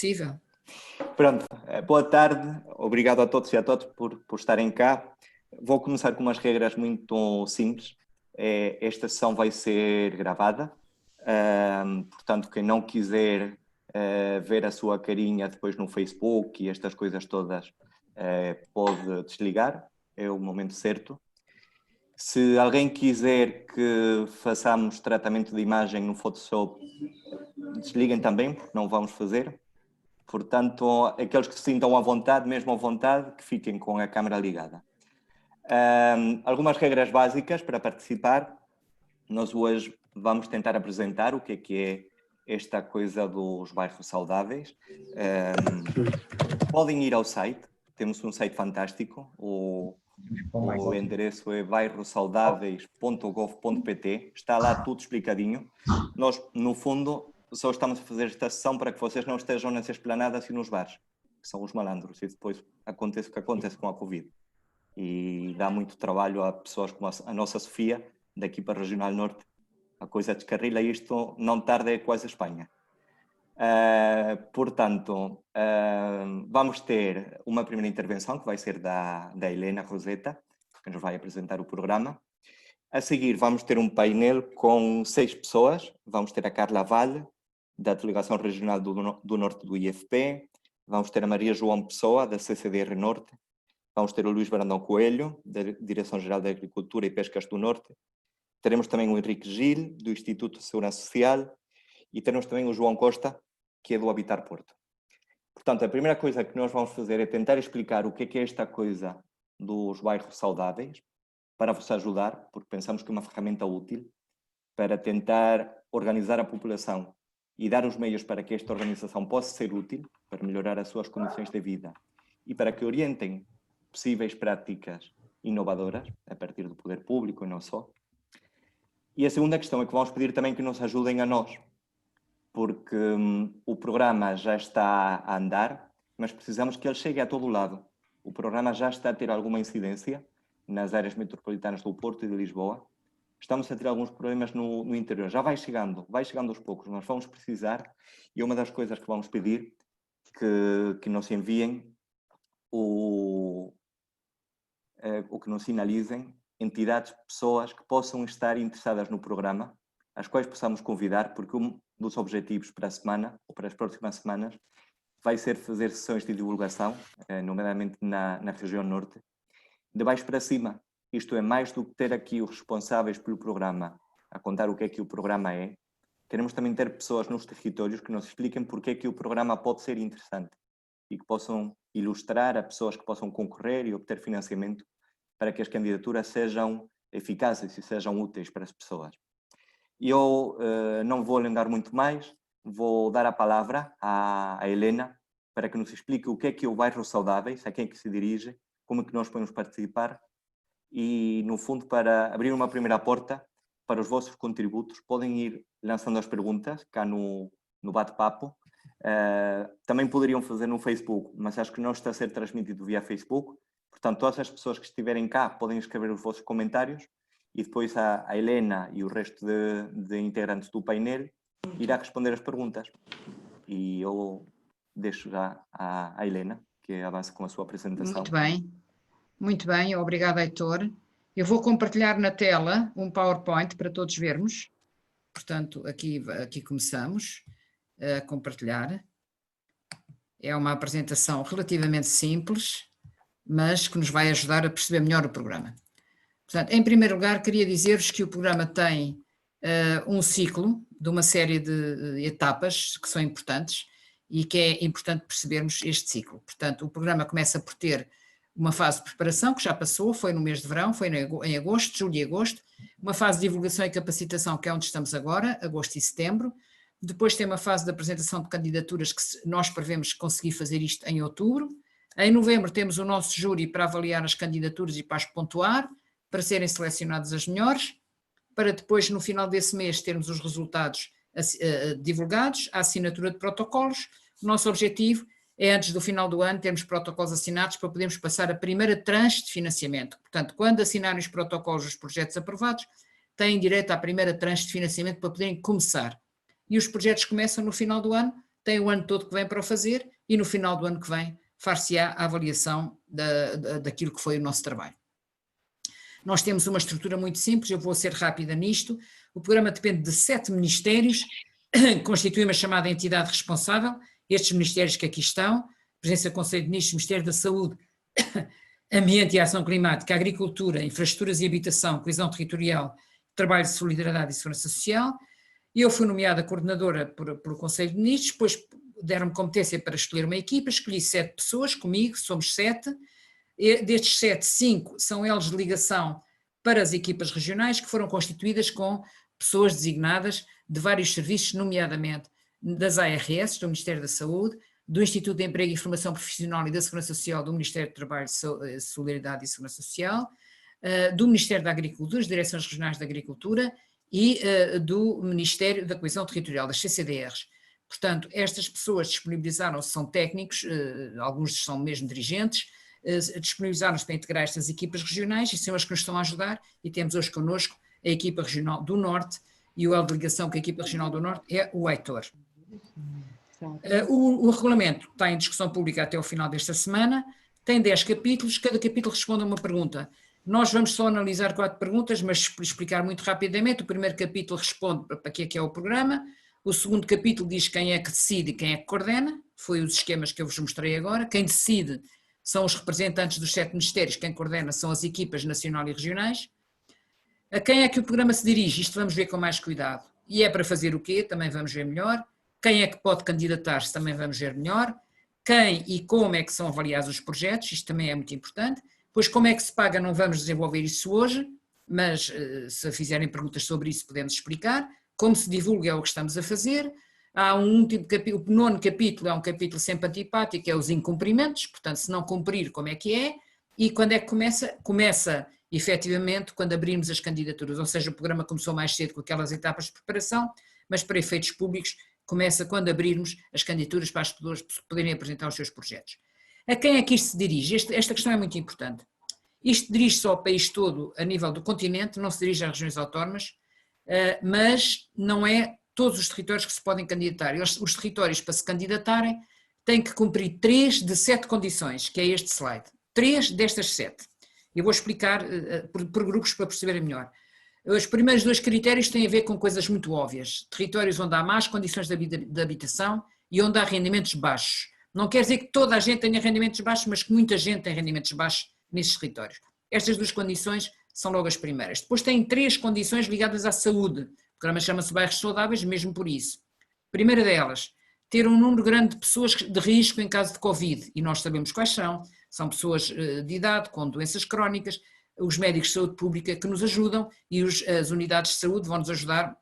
Possível. Pronto, boa tarde, obrigado a todos e a todas por estarem cá. Vou começar com umas regras muito simples. Esta sessão vai ser gravada, portanto, quem não quiser ver a sua carinha depois no Facebook e estas coisas todas, pode desligar, é o momento certo. Se alguém quiser que façamos tratamento de imagem no Photoshop, desliguem também, porque não vamos fazer. Portanto, aqueles que se sintam à vontade, mesmo à vontade, que fiquem com a câmera ligada. Algumas regras básicas para participar. Nós hoje vamos tentar apresentar o que é esta coisa dos bairros saudáveis. Podem ir ao site, temos um site fantástico, o endereço é bairrosaudáveis.gov.pt, está lá tudo explicadinho. Nós, no fundo, só estamos a fazer esta sessão para que vocês não estejam nas esplanadas e nos bares, que são os malandros, e depois acontece o que acontece com a Covid. E dá muito trabalho a pessoas como a nossa Sofia, da equipa Regional Norte. A coisa descarrila isto, não tarda, é quase a Espanha. Portanto, vamos ter uma primeira intervenção, que vai ser da Helena Roseta, que nos vai apresentar o programa. A seguir, vamos ter um painel com 6 pessoas. Vamos ter a Carla Valle, da Delegação Regional do Norte do IFP. Vamos ter a Maria João Pessoa, da CCDR Norte. Vamos ter o Luís Brandão Coelho, da Direção-Geral da Agricultura e Pescas do Norte. Teremos também o Henrique Gil, do Instituto de Segurança Social. E teremos também o João Costa, que é do Habitar Porto. Portanto, a primeira coisa que nós vamos fazer é tentar explicar o que é esta coisa dos bairros saudáveis, para vos ajudar, porque pensamos que é uma ferramenta útil, para tentar organizar a população e dar os meios para que esta organização possa ser útil, para melhorar as suas condições de vida e para que orientem possíveis práticas inovadoras, a partir do poder público e não só. E a segunda questão é que vamos pedir também que nos ajudem a nós, porque o programa já está a andar, mas precisamos que ele chegue a todo lado. O programa já está a ter alguma incidência nas áreas metropolitanas do Porto e de Lisboa. Estamos a ter alguns problemas no interior. Já vai chegando aos poucos. Nós vamos precisar, e uma das coisas que vamos pedir, que nos enviem o que nos sinalizem entidades, pessoas que possam estar interessadas no programa, as quais possamos convidar, porque um dos objetivos para a semana, ou para as próximas semanas, vai ser fazer sessões de divulgação, nomeadamente na região norte, de baixo para cima. Isto é, mais do que ter aqui os responsáveis pelo programa a contar o que o programa é, queremos também ter pessoas nos territórios que nos expliquem porque é que o programa pode ser interessante e que possam ilustrar a pessoas que possam concorrer e obter financiamento para que as candidaturas sejam eficazes e sejam úteis para as pessoas. Eu não vou alongar muito mais, vou dar a palavra à Helena para que nos explique o que é o Bairro Saudáveis, a quem é que se dirige, como é que nós podemos participar e, no fundo, para abrir uma primeira porta para os vossos contributos, podem ir lançando as perguntas cá no bate-papo. Também poderiam fazer no Facebook, mas acho que não está a ser transmitido via Facebook. Portanto, todas as pessoas que estiverem cá podem escrever os vossos comentários e depois a Helena e o resto de integrantes do painel irá responder as perguntas. E eu deixo já a Helena que avance com a sua apresentação. Muito bem, obrigada, Heitor. Eu vou compartilhar na tela um PowerPoint para todos vermos. Portanto, aqui começamos a compartilhar. É uma apresentação relativamente simples, mas que nos vai ajudar a perceber melhor o programa. Portanto, em primeiro lugar, queria dizer-vos que o programa tem um ciclo de uma série de etapas que são importantes e que é importante percebermos este ciclo. Portanto, o programa começa por ter uma fase de preparação, que já passou, foi no mês de verão, foi em agosto, julho e agosto, uma fase de divulgação e capacitação, que é onde estamos agora, agosto e setembro. Depois tem uma fase de apresentação de candidaturas, que nós prevemos conseguir fazer isto em outubro. Em novembro temos o nosso júri para avaliar as candidaturas e para as pontuar, para serem selecionadas as melhores, para depois, no final desse mês, termos os resultados divulgados, a assinatura de protocolos. O nosso objetivo é, antes do final do ano, termos protocolos assinados para podermos passar a primeira tranche de financiamento. Portanto, quando assinarem os protocolos dos projetos aprovados, têm direito à primeira tranche de financiamento para poderem começar. E os projetos começam no final do ano, têm o ano todo que vem para o fazer e no final do ano que vem far-se-á a avaliação daquilo que foi o nosso trabalho. Nós temos uma estrutura muito simples, eu vou ser rápida nisto. O programa depende de 7 ministérios, constitui uma chamada entidade responsável, estes ministérios que aqui estão, Presidência do Conselho de Ministros, Ministério da Saúde, Ambiente e Ação Climática, Agricultura, Infraestruturas e Habitação, Coesão Territorial, Trabalho, Solidariedade e Segurança Social. Eu fui nomeada coordenadora por Conselho de Ministros, depois deram-me competência para escolher uma equipa, escolhi 7 pessoas comigo, somos 7, destes 7, 5 são elos de ligação para as equipas regionais que foram constituídas com pessoas designadas de vários serviços, nomeadamente das ARS, do Ministério da Saúde, do Instituto de Emprego e Formação Profissional e da Segurança Social do Ministério do Trabalho, Solidariedade e Segurança Social, do Ministério da Agricultura, das Direções Regionais da Agricultura e do Ministério da Coesão Territorial, das CCDRs. Portanto, estas pessoas disponibilizaram-se, são técnicos, alguns são mesmo dirigentes, disponibilizaram-se para integrar estas equipas regionais e são as que nos estão a ajudar e temos hoje connosco a equipa regional do Norte e o elo de ligação com a equipa regional do Norte é o Heitor. O regulamento está em discussão pública até o final desta semana, tem 10 capítulos, cada capítulo responde a uma pergunta. Nós vamos só analisar 4 perguntas, mas explicar muito rapidamente. O primeiro capítulo responde para que é o programa, o segundo capítulo diz quem é que decide e quem é que coordena, foi os esquemas que eu vos mostrei agora, quem decide são os representantes dos 7 ministérios, quem coordena são as equipas nacional e regionais. A quem é que o programa se dirige? Isto vamos ver com mais cuidado. E é para fazer o quê? Também vamos ver melhor. Quem é que pode candidatar-se? Também vamos ver melhor. Quem e como é que são avaliados os projetos? Isto também é muito importante. Pois como é que se paga? Não vamos desenvolver isso hoje, mas se fizerem perguntas sobre isso podemos explicar. Como se divulga é o que estamos a fazer. Há um último capítulo, o 9º capítulo é um capítulo sempre antipático, é os incumprimentos, portanto se não cumprir como é que é, e quando é que começa? Começa efetivamente quando abrirmos as candidaturas, ou seja, o programa começou mais cedo com aquelas etapas de preparação, mas para efeitos públicos começa quando abrirmos as candidaturas para as pessoas poderem apresentar os seus projetos. A quem é que isto se dirige? Esta questão é muito importante. Isto dirige-se ao país todo a nível do continente, não se dirige às regiões autónomas, mas não é todos os territórios que se podem candidatar. Os territórios para se candidatarem têm que cumprir 3 de 7 condições, que é este slide. 3 destas 7. Eu vou explicar por grupos para perceberem melhor. Os primeiros 2 critérios têm a ver com coisas muito óbvias. Territórios onde há más condições de habitação e onde há rendimentos baixos. Não quer dizer que toda a gente tenha rendimentos baixos, mas que muita gente tem rendimentos baixos nesses territórios. Estas 2 condições são logo as primeiras. Depois têm 3 condições ligadas à saúde. O programa chama-se Bairros Saudáveis, mesmo por isso. Primeira delas, ter um número grande de pessoas de risco em caso de Covid, e nós sabemos quais são. São pessoas de idade, com doenças crónicas, os médicos de saúde pública que nos ajudam e as unidades de saúde vão nos ajudar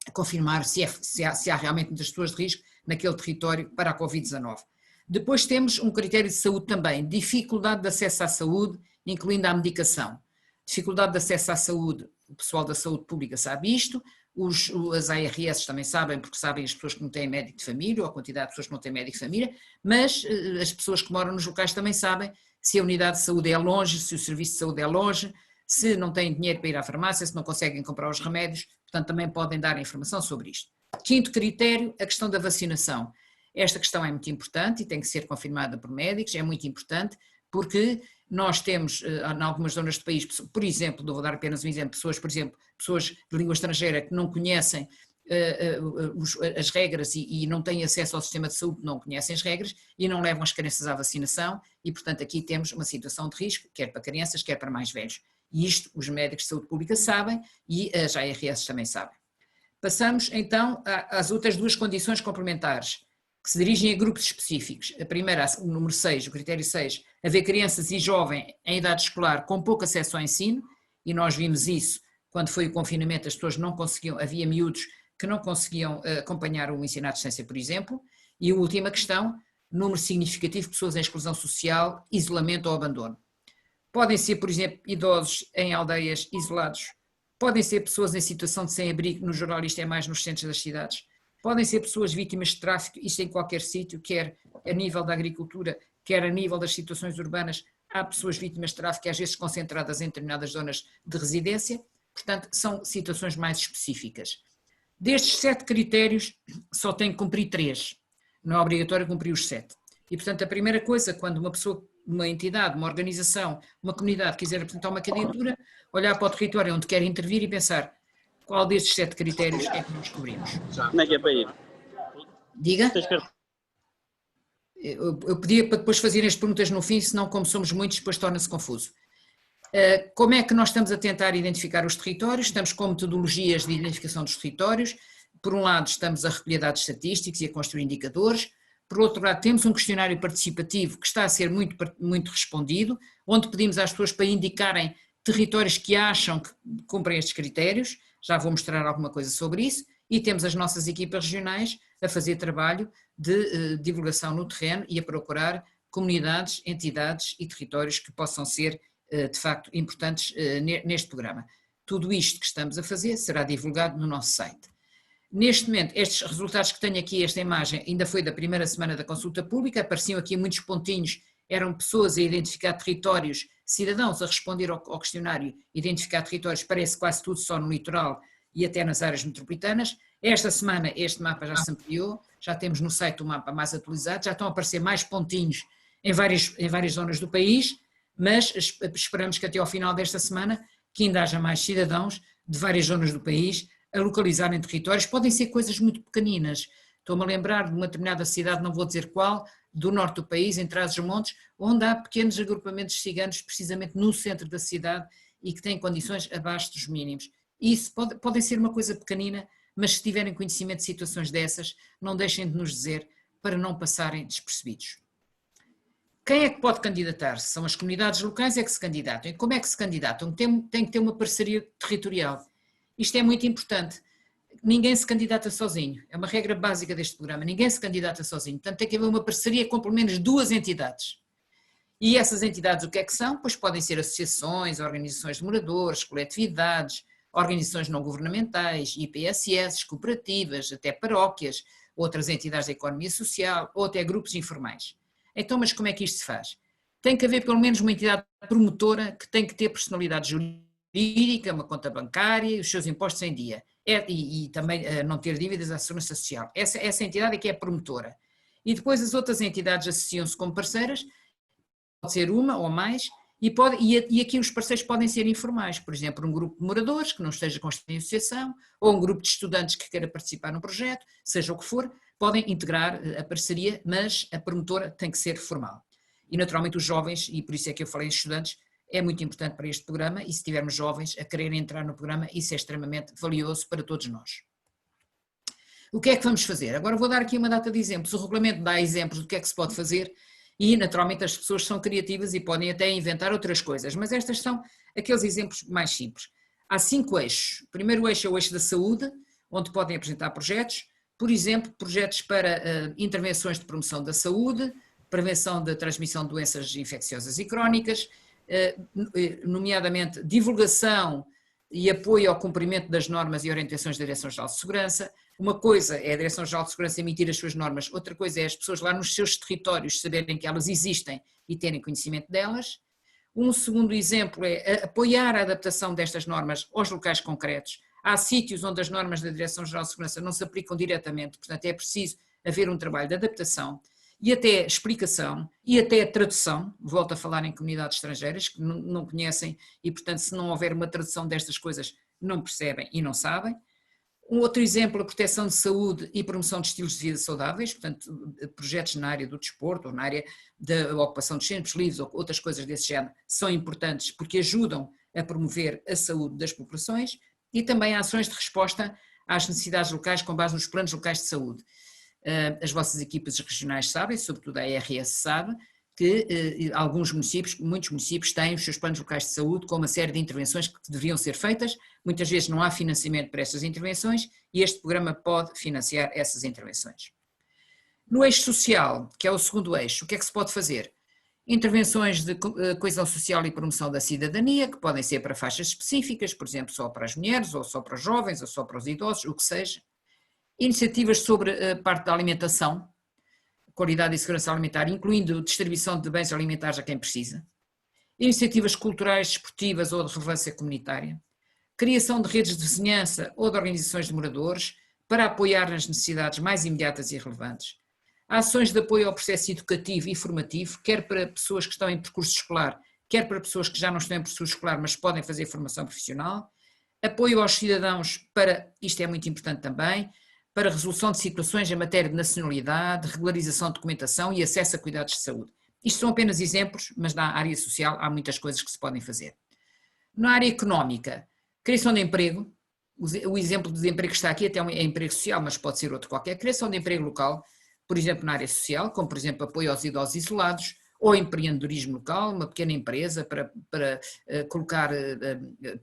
a confirmar se há realmente muitas pessoas de risco naquele território para a Covid-19. Depois temos um critério de saúde também, dificuldade de acesso à saúde, incluindo a medicação. Dificuldade de acesso à saúde, o pessoal da saúde pública sabe isto, as ARS também sabem, porque sabem as pessoas que não têm médico de família, ou a quantidade de pessoas que não têm médico de família, mas as pessoas que moram nos locais também sabem se a unidade de saúde é longe, se o serviço de saúde é longe, se não têm dinheiro para ir à farmácia, se não conseguem comprar os remédios, portanto também podem dar informação sobre isto. 5º critério, a questão da vacinação. Esta questão é muito importante e tem que ser confirmada por médicos, é muito importante, porque nós temos, em algumas zonas do país, por exemplo, vou dar apenas um exemplo, pessoas de língua estrangeira que não conhecem as regras e não têm acesso ao sistema de saúde, não conhecem as regras e não levam as crianças à vacinação e, portanto, aqui temos uma situação de risco, quer para crianças, quer para mais velhos. E isto os médicos de saúde pública sabem e as ARS também sabem. Passamos, então, às outras 2 condições complementares, que se dirigem a grupos específicos. A primeira, o número 6, o critério 6, haver crianças e jovens em idade escolar com pouco acesso ao ensino, e nós vimos isso quando foi o confinamento, as pessoas não conseguiam, havia miúdos que não conseguiam acompanhar o ensino à distância, por exemplo. E a última questão, número significativo de pessoas em exclusão social, isolamento ou abandono. Podem ser, por exemplo, idosos em aldeias isolados, podem ser pessoas em situação de sem-abrigo, no geral isto é mais nos centros das cidades, podem ser pessoas vítimas de tráfico, isto em qualquer sítio, quer a nível da agricultura, quer a nível das situações urbanas, há pessoas vítimas de tráfico, às vezes concentradas em determinadas zonas de residência, portanto são situações mais específicas. Destes 7 critérios, só tem que cumprir 3. não é obrigatório cumprir os 7. E, portanto, a primeira coisa, quando uma pessoa, uma entidade, uma organização, uma comunidade quiser apresentar uma candidatura, olhar para o território onde quer intervir e pensar qual destes 7 critérios é que nós cobrimos. Como é que é para ir? Diga? Eu pedia para depois fazerem as perguntas no fim, senão, como somos muitos, depois torna-se confuso. Como é que nós estamos a tentar identificar os territórios? Estamos com metodologias de identificação dos territórios. Por um lado, estamos a recolher dados estatísticos e a construir indicadores. Por outro lado, temos um questionário participativo que está a ser muito respondido, onde pedimos às pessoas para indicarem territórios que acham que cumprem estes critérios. Já vou mostrar alguma coisa sobre isso. E temos as nossas equipas regionais a fazer trabalho de divulgação no terreno e a procurar comunidades, entidades e territórios que possam ser, de facto, importantes neste programa. Tudo isto que estamos a fazer será divulgado no nosso site. Neste momento, estes resultados que tenho aqui, esta imagem, ainda foi da primeira semana da consulta pública, apareciam aqui muitos pontinhos, eram pessoas a identificar territórios, cidadãos a responder ao questionário, identificar territórios, parece quase tudo só no litoral e até nas áreas metropolitanas. Esta semana este mapa já se ampliou, já temos no site o mapa mais atualizado, já estão a aparecer mais pontinhos em várias zonas do país, mas esperamos que até ao final desta semana que ainda haja mais cidadãos de várias zonas do país a localizarem territórios. Podem ser coisas muito pequeninas. Estou-me a lembrar de uma determinada cidade, não vou dizer qual, do norte do país, em Trás-os-Montes, onde há pequenos agrupamentos de ciganos precisamente no centro da cidade e que têm condições abaixo dos mínimos. Isso pode ser uma coisa pequenina, mas se tiverem conhecimento de situações dessas, não deixem de nos dizer para não passarem despercebidos. Quem é que pode candidatar-se? São as comunidades locais é que se candidatam. E como é que se candidatam? Tem que ter uma parceria territorial. Isto é muito importante. Ninguém se candidata sozinho. É uma regra básica deste programa. Ninguém se candidata sozinho. Portanto, tem que haver uma parceria com pelo menos 2 entidades. E essas entidades o que é que são? Pois podem ser associações, organizações de moradores, coletividades, organizações não governamentais, IPSS, cooperativas, até paróquias, outras entidades da economia social ou até grupos informais. Então, mas como é que isto se faz? Tem que haver pelo menos uma entidade promotora que tem que ter personalidade jurídica, uma conta bancária e os seus impostos em dia. E também não ter dívidas à segurança social. Essa entidade é que é promotora. E depois as outras entidades associam-se como parceiras, pode ser uma ou mais, e aqui os parceiros podem ser informais, por exemplo, um grupo de moradores que não esteja constituído em associação, ou um grupo de estudantes que queira participar no projeto, seja o que for, podem integrar a parceria, mas a promotora tem que ser formal. E naturalmente os jovens, e por isso é que eu falei em estudantes, é muito importante para este programa, e se tivermos jovens a quererem entrar no programa, isso é extremamente valioso para todos nós. O que é que vamos fazer? Agora vou dar aqui uma data de exemplos. O regulamento dá exemplos do que é que se pode fazer e naturalmente as pessoas são criativas e podem até inventar outras coisas, mas estas são aqueles exemplos mais simples. Há 5 eixos. O primeiro eixo é o eixo da saúde, onde podem apresentar projetos, por exemplo, projetos para intervenções de promoção da saúde, prevenção da transmissão de doenças infecciosas e crónicas, nomeadamente divulgação e apoio ao cumprimento das normas e orientações da Direção-Geral de Segurança. Uma coisa é a Direção-Geral de Segurança emitir as suas normas, outra coisa é as pessoas lá nos seus territórios saberem que elas existem e terem conhecimento delas. Um segundo exemplo é apoiar a adaptação destas normas aos locais concretos. Há sítios onde as normas da Direção-Geral de Segurança não se aplicam diretamente, portanto é preciso haver um trabalho de adaptação e até explicação e até tradução. Volto a falar em comunidades estrangeiras que não conhecem e, portanto, se não houver uma tradução destas coisas, não percebem e não sabem. Um outro exemplo, a proteção de saúde e promoção de estilos de vida saudáveis, portanto, projetos na área do desporto ou na área da ocupação dos centros livres ou outras coisas desse género são importantes porque ajudam a promover a saúde das populações e também ações de resposta às necessidades locais com base nos planos locais de saúde. As vossas equipas regionais sabem, sobretudo a ARS sabe, que muitos municípios têm os seus planos locais de saúde com uma série de intervenções que deveriam ser feitas, muitas vezes não há financiamento para essas intervenções e este programa pode financiar essas intervenções. No eixo social, que é o segundo eixo, o que é que se pode fazer? Intervenções de coesão social e promoção da cidadania, que podem ser para faixas específicas, por exemplo, só para as mulheres, ou só para os jovens, ou só para os idosos, o que seja. Iniciativas sobre a parte da alimentação, qualidade e segurança alimentar, incluindo distribuição de bens alimentares a quem precisa. Iniciativas culturais, desportivas ou de relevância comunitária. Criação de redes de vizinhança ou de organizações de moradores para apoiar nas necessidades mais imediatas e relevantes. Ações de apoio ao processo educativo e formativo, quer para pessoas que estão em percurso escolar, quer para pessoas que já não estão em percurso escolar, mas podem fazer formação profissional. Apoio aos cidadãos para, isto é muito importante também, para resolução de situações em matéria de nacionalidade, regularização de documentação e acesso a cuidados de saúde. Isto são apenas exemplos, mas na área social há muitas coisas que se podem fazer. Na área económica, criação de emprego, o exemplo de desemprego que está aqui até é emprego social, mas pode ser outro qualquer, criação de emprego local, por exemplo na área social, como por exemplo apoio aos idosos isolados, ou empreendedorismo local, uma pequena empresa para colocar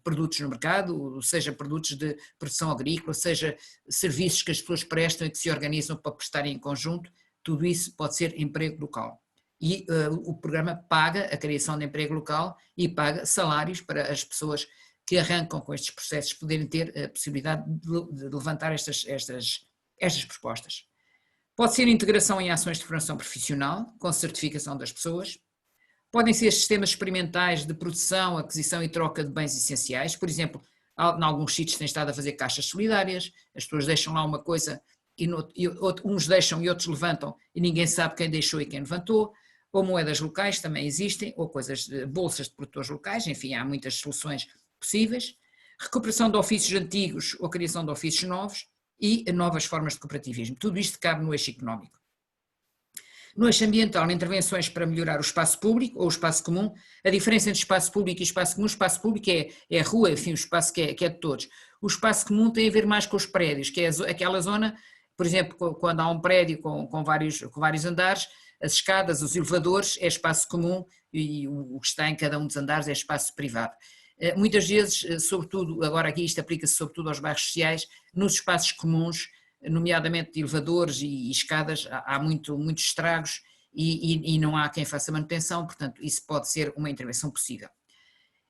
produtos no mercado, seja produtos de produção agrícola, seja serviços que as pessoas prestam e que se organizam para prestarem em conjunto, tudo isso pode ser emprego local. E o programa paga a criação de emprego local e paga salários para as pessoas que arrancam com estes processos poderem ter a possibilidade de levantar estas propostas. Pode ser integração em ações de formação profissional, com certificação das pessoas. Podem ser sistemas experimentais de produção, aquisição e troca de bens essenciais. Por exemplo, em alguns sítios têm estado a fazer caixas solidárias, as pessoas deixam lá uma coisa, uns deixam e outros levantam, e ninguém sabe quem deixou e quem levantou. Ou moedas locais também existem, ou bolsas de produtores locais, enfim, há muitas soluções possíveis. Recuperação de ofícios antigos ou criação de ofícios novos, e novas formas de cooperativismo. Tudo isto cabe no eixo económico. No eixo ambiental, intervenções para melhorar o espaço público ou o espaço comum. A diferença entre espaço público e espaço comum, o espaço público é a rua, enfim, o espaço que é de todos. O espaço comum tem a ver mais com os prédios, que é aquela zona, por exemplo, quando há um prédio com vários andares, as escadas, os elevadores é espaço comum e o que está em cada um dos andares é espaço privado. Muitas vezes, sobretudo, agora aqui isto aplica-se sobretudo aos bairros sociais, nos espaços comuns, nomeadamente de elevadores e escadas, há muitos estragos e não há quem faça manutenção, portanto isso pode ser uma intervenção possível.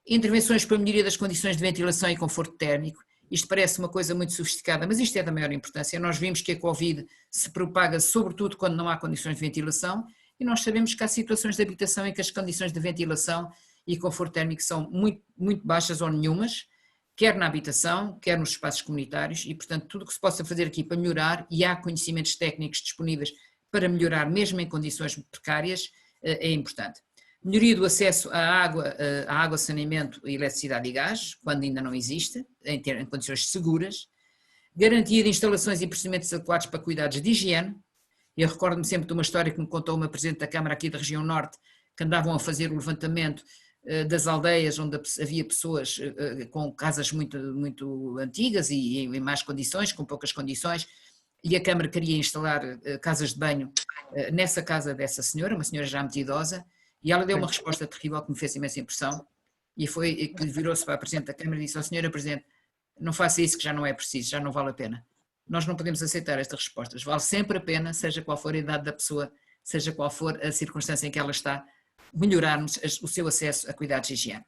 Intervenções para a melhoria das condições de ventilação e conforto térmico, isto parece uma coisa muito sofisticada, mas isto é da maior importância. Nós vimos que a Covid se propaga sobretudo quando não há condições de ventilação e nós sabemos que há situações de habitação em que as condições de ventilação e conforto térmico são muito baixas ou nenhumas, quer na habitação, quer nos espaços comunitários e, portanto, tudo o que se possa fazer aqui para melhorar, e há conhecimentos técnicos disponíveis para melhorar mesmo em condições precárias, é importante. Melhoria do acesso à água, saneamento, eletricidade e gás, quando ainda não existe, em condições seguras. Garantia de instalações e procedimentos adequados para cuidados de higiene. Eu recordo-me sempre de uma história que me contou uma Presidente da Câmara aqui da região norte, que andavam a fazer o levantamento das aldeias onde havia pessoas com casas muito antigas e em más condições, com poucas condições, e a Câmara queria instalar casas de banho nessa casa dessa senhora, uma senhora já muito idosa, e ela deu uma resposta terrível que me fez imensa impressão, e foi que virou-se para a Presidente da Câmara e disse: Senhora Presidente, não faça isso que já não é preciso, já não vale a pena. Nós não podemos aceitar estas respostas, vale sempre a pena, seja qual for a idade da pessoa, seja qual for a circunstância em que ela está, melhorarmos o seu acesso a cuidados de higiene.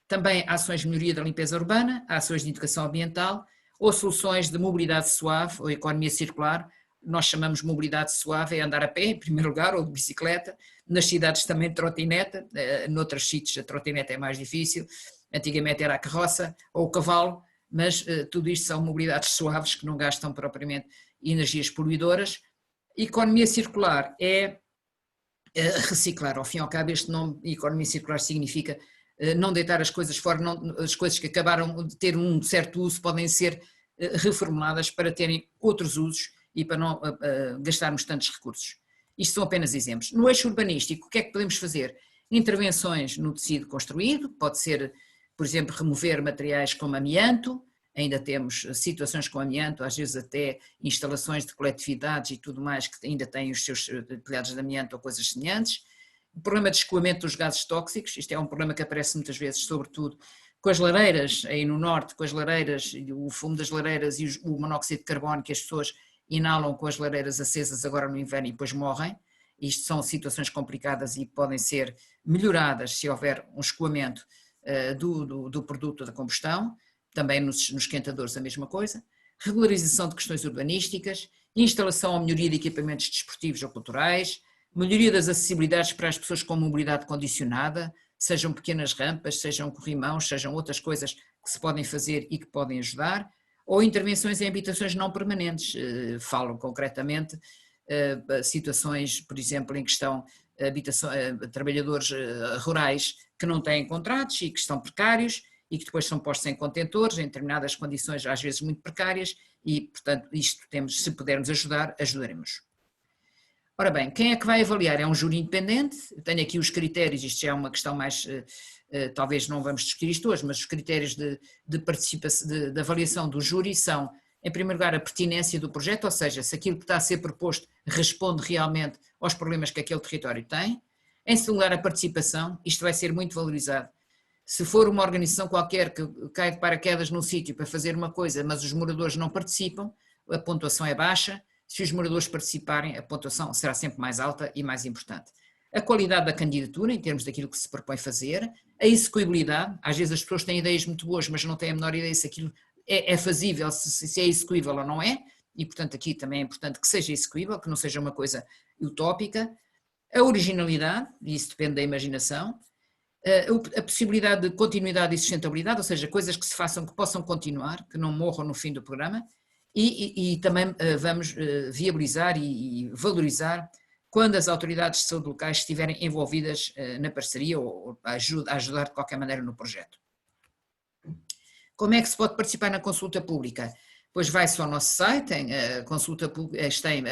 Também ações de melhoria da limpeza urbana, ações de educação ambiental ou soluções de mobilidade suave ou economia circular. Nós chamamos mobilidade suave é andar a pé, em primeiro lugar, ou de bicicleta, nas cidades também de trotineta, noutros sítios a trotineta é mais difícil, antigamente era a carroça ou o cavalo, mas tudo isto são mobilidades suaves que não gastam propriamente energias poluidoras. Economia circular é reciclar, ao fim e ao cabo este nome economia circular significa não deitar as coisas fora, as coisas que acabaram de ter um certo uso podem ser reformuladas para terem outros usos e para não gastarmos tantos recursos. Isto são apenas exemplos. No eixo urbanístico, o que é que podemos fazer? Intervenções no tecido construído, pode ser, por exemplo, remover materiais como amianto, ainda temos situações com amianto, às vezes até instalações de coletividades e tudo mais que ainda têm os seus telhados de amianto ou coisas semelhantes. O problema de escoamento dos gases tóxicos, isto é um problema que aparece muitas vezes, sobretudo com as lareiras, aí no norte, com as lareiras, o fumo das lareiras e o monóxido de carbono que as pessoas inalam com as lareiras acesas agora no inverno e depois morrem. Isto são situações complicadas e podem ser melhoradas se houver um escoamento do produto da combustão. Também nos esquentadores a mesma coisa, regularização de questões urbanísticas, instalação ou melhoria de equipamentos desportivos ou culturais, melhoria das acessibilidades para as pessoas com mobilidade condicionada, sejam pequenas rampas, sejam corrimãos, sejam outras coisas que se podem fazer e que podem ajudar, ou intervenções em habitações não permanentes, falo concretamente situações, por exemplo, em que estão trabalhadores rurais que não têm contratos e que estão precários e que depois são postos em contentores, em determinadas condições, às vezes muito precárias, e, portanto, isto temos, se pudermos ajudar, ajudaremos. Ora bem, quem é que vai avaliar? É um júri independente, eu tenho aqui os critérios, isto já é uma questão mais, talvez não vamos discutir isto hoje, mas os critérios de participação, de avaliação do júri são, em primeiro lugar, a pertinência do projeto, ou seja, se aquilo que está a ser proposto responde realmente aos problemas que aquele território tem. Em segundo lugar, a participação, isto vai ser muito valorizado. Se for uma organização qualquer que cai de paraquedas num sítio para fazer uma coisa, mas os moradores não participam, a pontuação é baixa. Se os moradores participarem, a pontuação será sempre mais alta e mais importante. A qualidade da candidatura, em termos daquilo que se propõe fazer, a execuibilidade, às vezes as pessoas têm ideias muito boas, mas não têm a menor ideia se aquilo é fazível, se é execuível ou não é, e portanto aqui também é importante que seja execuível, que não seja uma coisa utópica. A originalidade, e isso depende da imaginação, a possibilidade de continuidade e sustentabilidade, ou seja, coisas que se façam que possam continuar, que não morram no fim do programa, e também vamos viabilizar e valorizar quando as autoridades de saúde locais estiverem envolvidas na parceria ou a ajudar de qualquer maneira no projeto. Como é que se pode participar na consulta pública? Pois vai-se ao nosso site, a consulta pública está em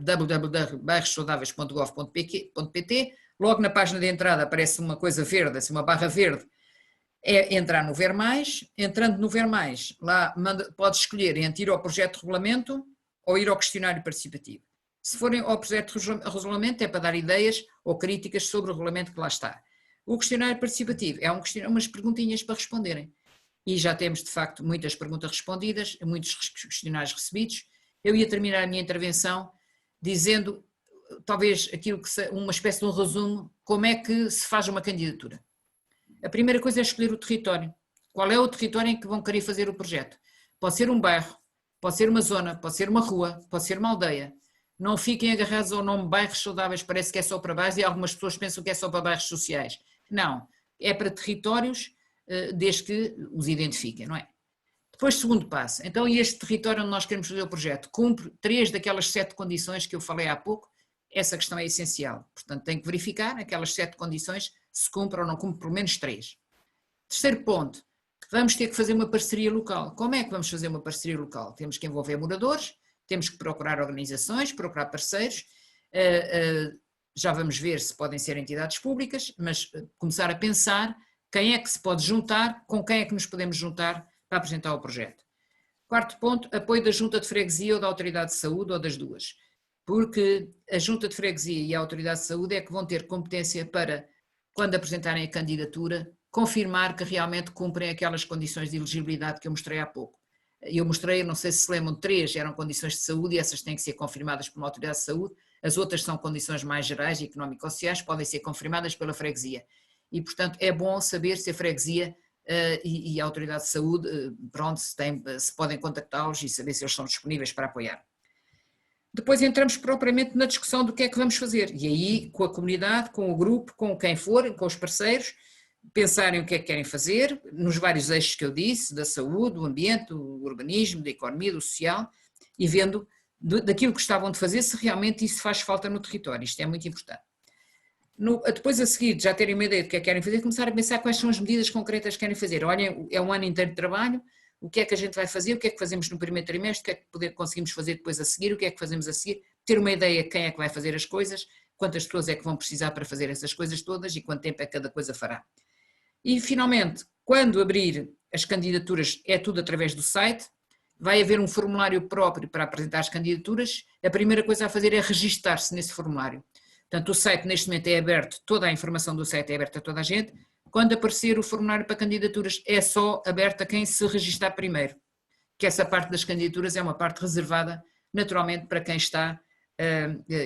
www.bairrossaudáveis.gov.pt, logo na página de entrada aparece uma coisa verde, assim, uma barra verde, é entrar no Ver Mais. Entrando no Ver Mais, lá pode escolher entre ir ao projeto de regulamento ou ir ao questionário participativo. Se forem ao projeto de regulamento é para dar ideias ou críticas sobre o regulamento que lá está. O questionário participativo é umas perguntinhas para responderem. E já temos de facto muitas perguntas respondidas, muitos questionários recebidos. Eu ia terminar a minha intervenção dizendo talvez aquilo que uma espécie de um resumo, como é que se faz uma candidatura. A primeira coisa é escolher o território. Qual é o território em que vão querer fazer o projeto? Pode ser um bairro, pode ser uma zona, pode ser uma rua, pode ser uma aldeia. Não fiquem agarrados ao nome bairros saudáveis, parece que é só para bairros e algumas pessoas pensam que é só para bairros sociais. Não, é para territórios desde que os identifiquem, não é? Depois, segundo passo, então este território onde nós queremos fazer o projeto cumpre 3 daquelas 7 condições que eu falei há pouco. Essa questão é essencial, portanto tem que verificar aquelas 7 condições se cumpre ou não cumpre pelo menos 3. Terceiro ponto, vamos ter que fazer uma parceria local. Como é que vamos fazer uma parceria local? Temos que envolver moradores, temos que procurar organizações, procurar parceiros, já vamos ver se podem ser entidades públicas, mas começar a pensar quem é que se pode juntar, com quem é que nos podemos juntar para apresentar o projeto. Quarto ponto, apoio da junta de freguesia ou da autoridade de saúde ou das duas, porque a junta de freguesia e a autoridade de saúde é que vão ter competência para, quando apresentarem a candidatura, confirmar que realmente cumprem aquelas condições de elegibilidade que eu mostrei há pouco. Eu mostrei, não sei se se lembram, 3 eram condições de saúde e essas têm que ser confirmadas por uma autoridade de saúde, as outras são condições mais gerais e económico-sociais, podem ser confirmadas pela freguesia. E, portanto, é bom saber se a freguesia e a autoridade de saúde, pronto, se podem contactá-los e saber se eles são disponíveis para apoiar. Depois entramos propriamente na discussão do que é que vamos fazer. E aí, com a comunidade, com o grupo, com quem for, com os parceiros, pensarem o que é que querem fazer, nos vários eixos que eu disse, da saúde, do ambiente, do urbanismo, da economia, do social, e vendo daquilo que gostavam de fazer, se realmente isso faz falta no território. Isto é muito importante. Depois a seguir, já terem uma ideia do que é que querem fazer, começar a pensar quais são as medidas concretas que querem fazer. Olhem, é um ano inteiro de trabalho, o que é que a gente vai fazer, o que é que fazemos no primeiro trimestre, o que é que conseguimos fazer depois a seguir, o que é que fazemos a seguir, ter uma ideia de quem é que vai fazer as coisas, quantas pessoas é que vão precisar para fazer essas coisas todas e quanto tempo é que cada coisa fará. E finalmente, quando abrir as candidaturas, é tudo através do site, vai haver um formulário próprio para apresentar as candidaturas, a primeira coisa a fazer é registar-se nesse formulário. Portanto, o site neste momento é aberto, toda a informação do site é aberta a toda a gente. Quando aparecer o formulário para candidaturas, é só aberto a quem se registrar primeiro, que essa parte das candidaturas é uma parte reservada, naturalmente, para quem está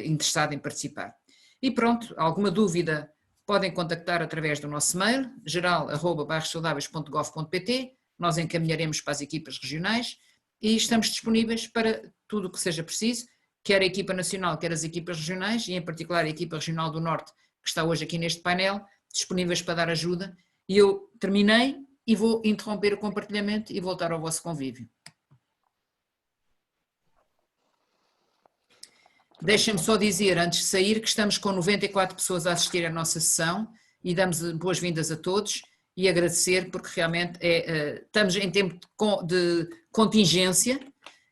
interessado em participar. E pronto, alguma dúvida podem contactar através do nosso mail, geral@bairrossaudáveis.gov.pt, nós encaminharemos para as equipas regionais e estamos disponíveis para tudo o que seja preciso, quer a equipa nacional, quer as equipas regionais, e em particular a equipa regional do Norte, que está hoje aqui neste painel, disponíveis para dar ajuda. E eu terminei e vou interromper o compartilhamento e voltar ao vosso convívio. Deixem-me só dizer, antes de sair, que estamos com 94 pessoas a assistir à nossa sessão e damos boas-vindas a todos e agradecer, porque realmente estamos em tempo de contingência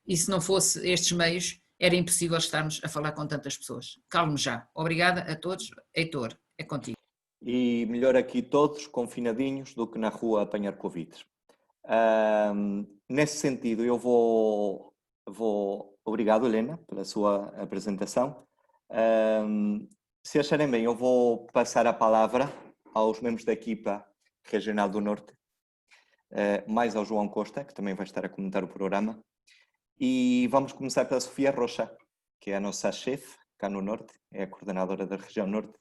e se não fosse estes meios era impossível estarmos a falar com tantas pessoas. Calme já. Obrigada a todos. Heitor, é contigo. E melhor aqui todos confinadinhos do que na rua apanhar Covid. Nesse sentido, eu vou... Obrigado, Helena, pela sua apresentação. Se acharem bem, eu vou passar a palavra aos membros da equipa regional do Norte, mais ao João Costa, que também vai estar a comentar o programa. E vamos começar pela Sofia Rocha, que é a nossa chefe cá no Norte, é a coordenadora da região Norte,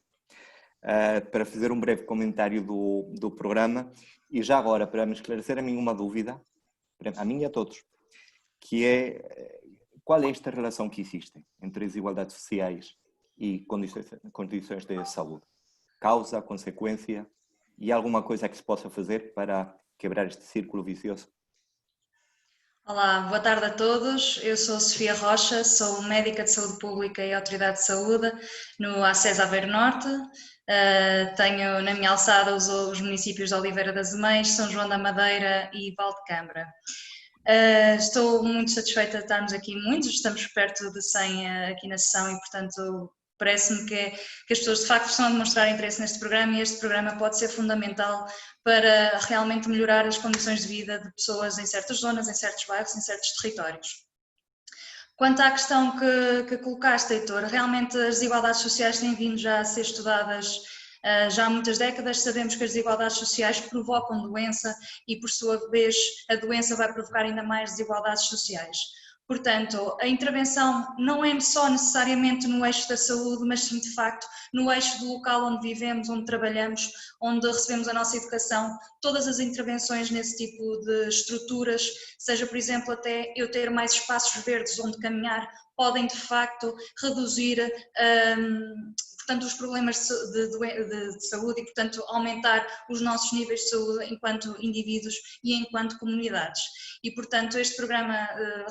para fazer um breve comentário do programa e já agora para me esclarecer a mim uma dúvida, a mim e a todos, que é qual é esta relação que existe entre desigualdades sociais e condições de saúde? Causa, consequência e alguma coisa que se possa fazer para quebrar este círculo vicioso? Olá, boa tarde a todos. Eu sou Sofia Rocha, sou médica de saúde pública e autoridade de saúde no ACES Aveiro Norte. Tenho na minha alçada os municípios de Oliveira das Mães, São João da Madeira e Valdecambra. Estou muito satisfeita de estarmos aqui muitos, estamos perto de 100 aqui na sessão e, portanto, parece-me que as pessoas de facto estão a demonstrar interesse neste programa e este programa pode ser fundamental para realmente melhorar as condições de vida de pessoas em certas zonas, em certos bairros, em certos territórios. Quanto à questão que colocaste, Heitor, realmente as desigualdades sociais têm vindo já a ser estudadas já há muitas décadas. Sabemos que as desigualdades sociais provocam doença e, por sua vez, a doença vai provocar ainda mais desigualdades sociais. Portanto, a intervenção não é só necessariamente no eixo da saúde, mas sim, de facto, no eixo do local onde vivemos, onde trabalhamos, onde recebemos a nossa educação. Todas as intervenções nesse tipo de estruturas, seja, por exemplo, até eu ter mais espaços verdes onde caminhar, podem, de facto, reduzir portanto, os problemas de saúde e, portanto, aumentar os nossos níveis de saúde enquanto indivíduos e enquanto comunidades. E, portanto, este programa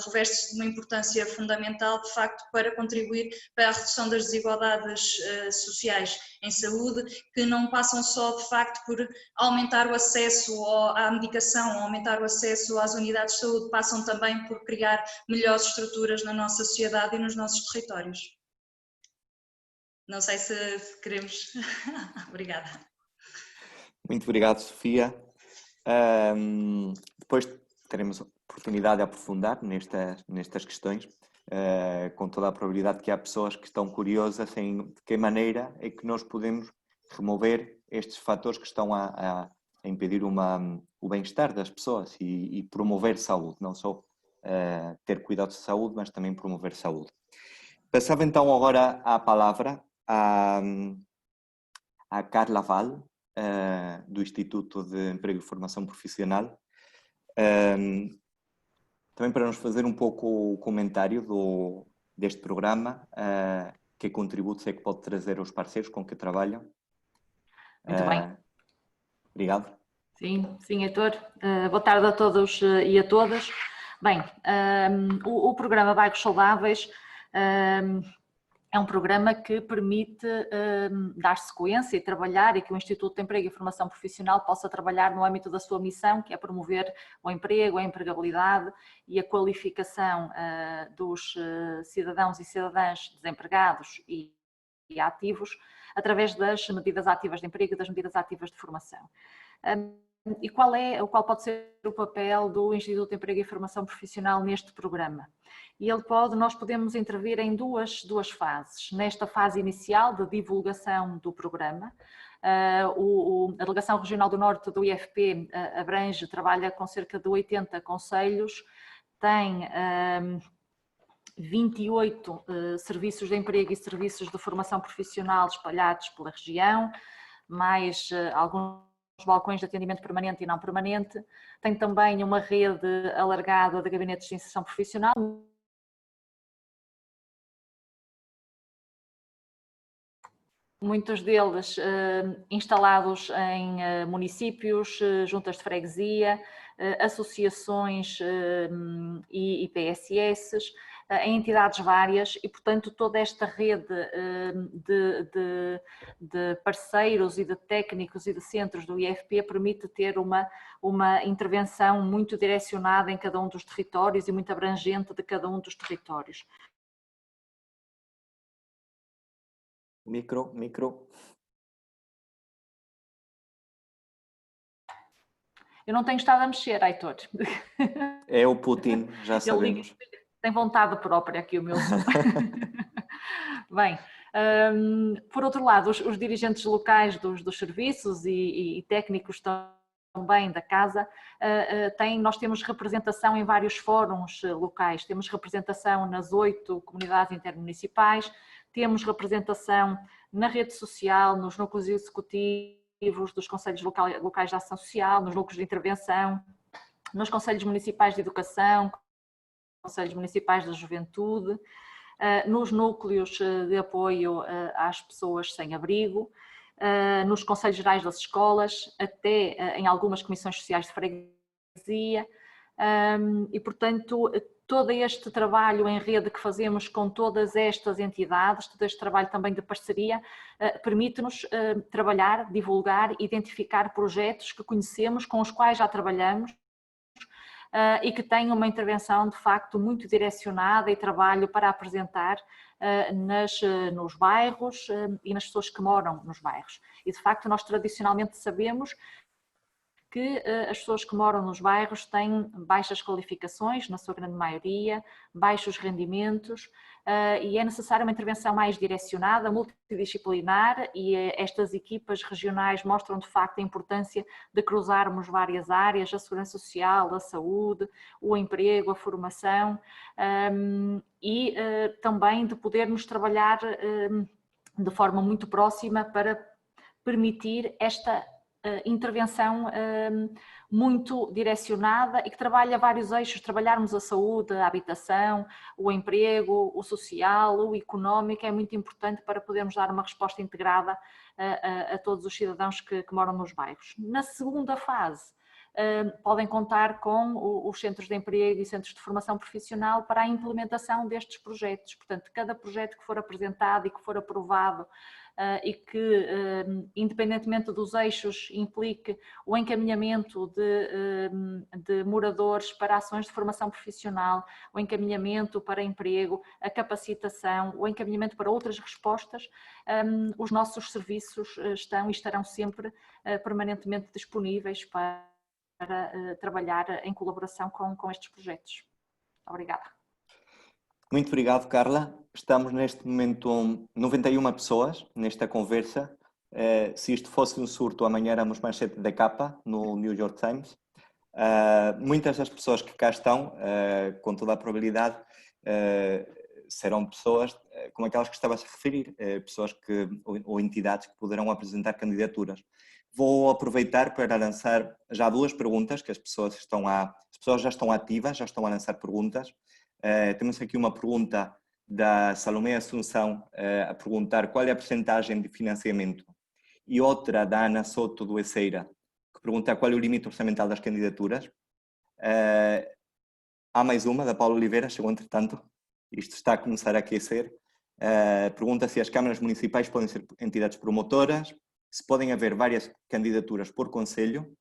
reveste-se de uma importância fundamental, de facto, para contribuir para a redução das desigualdades sociais em saúde, que não passam só, de facto, por aumentar o acesso à medicação, aumentar o acesso às unidades de saúde, passam também por criar melhores estruturas na nossa sociedade e nos nossos territórios. Não sei se queremos. Obrigada. Muito obrigado, Sofia. Depois teremos oportunidade de aprofundar nestas questões, com toda a probabilidade que há pessoas que estão curiosas em de que maneira é que nós podemos remover estes fatores que estão a impedir o bem-estar das pessoas e promover saúde, não só ter cuidado de saúde, mas também promover saúde. Passava então agora a palavra a Carla Val, do Instituto de Emprego e Formação Profissional, também para nos fazer um pouco o comentário deste programa, que contributos é que pode trazer aos parceiros com que trabalham. Muito bem. Obrigado. Sim, Heitor. Boa tarde a todos e a todas. Bem, o programa Bairros Saudáveis é um programa que permite dar sequência e trabalhar e que o Instituto de Emprego e Formação Profissional possa trabalhar no âmbito da sua missão, que é promover o emprego, a empregabilidade e a qualificação dos cidadãos e cidadãs desempregados e ativos através das medidas ativas de emprego e das medidas ativas de formação. E qual pode ser o papel do Instituto de Emprego e Formação Profissional neste programa? E nós podemos intervir em duas fases. Nesta fase inicial de divulgação do programa, a Delegação Regional do Norte do IFP trabalha com cerca de 80 concelhos, tem 28 serviços de emprego e serviços de formação profissional espalhados pela região, mais alguns balcões de atendimento permanente e não permanente. Tem também uma rede alargada de gabinetes de inserção profissional, muitos deles instalados em municípios, juntas de freguesia, associações e PSS, em entidades várias e, portanto, toda esta rede de parceiros e de técnicos e de centros do IFP permite ter uma intervenção muito direcionada em cada um dos territórios e muito abrangente de cada um dos territórios. Micro. Eu não tenho estado a mexer, Heitor. É o Putin, já sabemos. Ele tem vontade própria aqui o meu Zoom. Bem, por outro lado, os dirigentes locais dos serviços e técnicos também da casa, nós temos representação em vários fóruns locais, temos representação nas 8 comunidades intermunicipais, temos representação na rede social, nos núcleos executivos, dos conselhos locais de ação social, nos núcleos de intervenção, nos conselhos municipais de educação, conselhos municipais da juventude, nos núcleos de apoio às pessoas sem abrigo, nos conselhos gerais das escolas, até em algumas comissões sociais de freguesia, e portanto todo este trabalho em rede que fazemos com todas estas entidades, todo este trabalho também de parceria, permite-nos trabalhar, divulgar, identificar projetos que conhecemos, com os quais já trabalhamos, e que têm uma intervenção de facto muito direcionada e trabalho para apresentar nos bairros e nas pessoas que moram nos bairros. E de facto nós tradicionalmente sabemos que as pessoas que moram nos bairros têm baixas qualificações, na sua grande maioria, baixos rendimentos, e é necessária uma intervenção mais direcionada, multidisciplinar, e estas equipas regionais mostram de facto a importância de cruzarmos várias áreas, a segurança social, a saúde, o emprego, a formação, e também de podermos trabalhar de forma muito próxima para permitir esta intervenção muito direcionada e que trabalha vários eixos, trabalharmos a saúde, a habitação, o emprego, o social, o económico, é muito importante para podermos dar uma resposta integrada a todos os cidadãos que moram nos bairros. Na segunda fase, podem contar com os centros de emprego e centros de formação profissional para a implementação destes projetos. Portanto, cada projeto que for apresentado e que for aprovado e que, independentemente dos eixos, implique o encaminhamento de moradores para ações de formação profissional, o encaminhamento para emprego, a capacitação, o encaminhamento para outras respostas, os nossos serviços estão e estarão sempre permanentemente disponíveis para trabalhar em colaboração com estes projetos. Obrigada. Muito obrigado, Carla. Estamos neste momento 91 pessoas nesta conversa. Se isto fosse um surto, amanhã éramos manchete da capa no New York Times. Muitas das pessoas que cá estão, com toda a probabilidade, serão pessoas como aquelas que estava a se referir, pessoas ou entidades que poderão apresentar candidaturas. Vou aproveitar para lançar já 2 perguntas que as pessoas já estão ativas, já estão a lançar perguntas. Temos aqui uma pergunta da Salomé Assunção a perguntar qual é a percentagem de financiamento, e outra da Ana Soto do Eceira, que pergunta qual é o limite orçamental das candidaturas. Há mais uma, da Paula Oliveira, chegou entretanto, isto está a começar a aquecer. Pergunta se as câmaras municipais podem ser entidades promotoras, se podem haver várias candidaturas por concelho,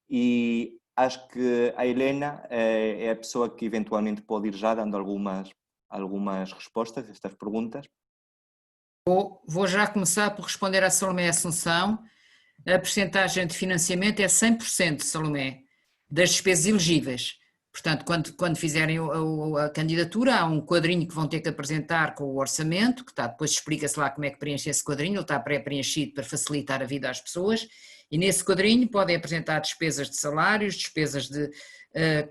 e acho que a Helena é a pessoa que eventualmente pode ir já dando algumas respostas a estas perguntas. Vou já começar por responder à Salomé Assunção. A percentagem de financiamento é 100%, Salomé, das despesas elegíveis. Portanto, quando fizerem a candidatura, há um quadrinho que vão ter que apresentar com o orçamento, que está, depois explica-se lá como é que preenche esse quadrinho, ele está pré-preenchido para facilitar a vida às pessoas, e nesse quadrinho podem apresentar despesas de salários, despesas de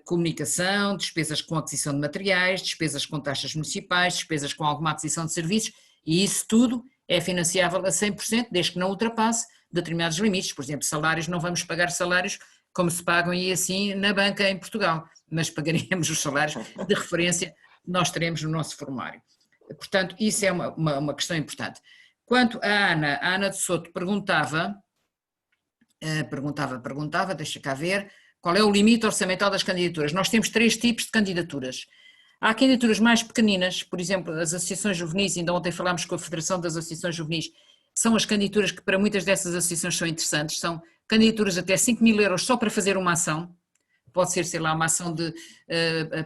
comunicação, despesas com aquisição de materiais, despesas com taxas municipais, despesas com alguma aquisição de serviços, e isso tudo é financiável a 100%, desde que não ultrapasse determinados limites. Por exemplo, salários, não vamos pagar salários como se pagam e assim na banca em Portugal, mas pagaríamos os salários de referência que nós teremos no nosso formulário. Portanto, isso é uma questão importante. Quanto à Ana de Soto perguntava, deixa cá ver, qual é o limite orçamental das candidaturas. Nós temos 3 tipos de candidaturas. Há candidaturas mais pequeninas, por exemplo, as associações juvenis, ainda ontem falámos com a Federação das Associações Juvenis, são as candidaturas que para muitas dessas associações são interessantes, são candidaturas até 5.000 euros só para fazer uma ação, pode ser, sei lá, uma ação de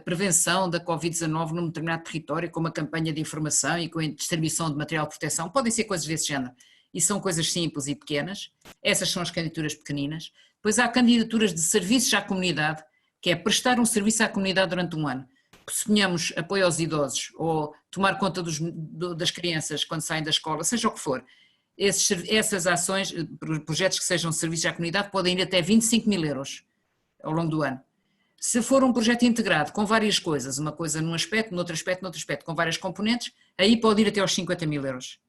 prevenção da Covid-19 num determinado território, com uma campanha de informação e com a distribuição de material de proteção, podem ser coisas desse género, e são coisas simples e pequenas, essas são as candidaturas pequeninas. Depois há candidaturas de serviços à comunidade, que é prestar um serviço à comunidade durante um ano. Suponhamos apoio aos idosos ou tomar conta das crianças quando saem da escola, seja o que for. Essas ações, projetos que sejam serviços à comunidade, podem ir até 25.000 euros ao longo do ano. Se for um projeto integrado com várias coisas, uma coisa num aspecto, noutro aspecto, com várias componentes, aí pode ir até aos 50.000 euros.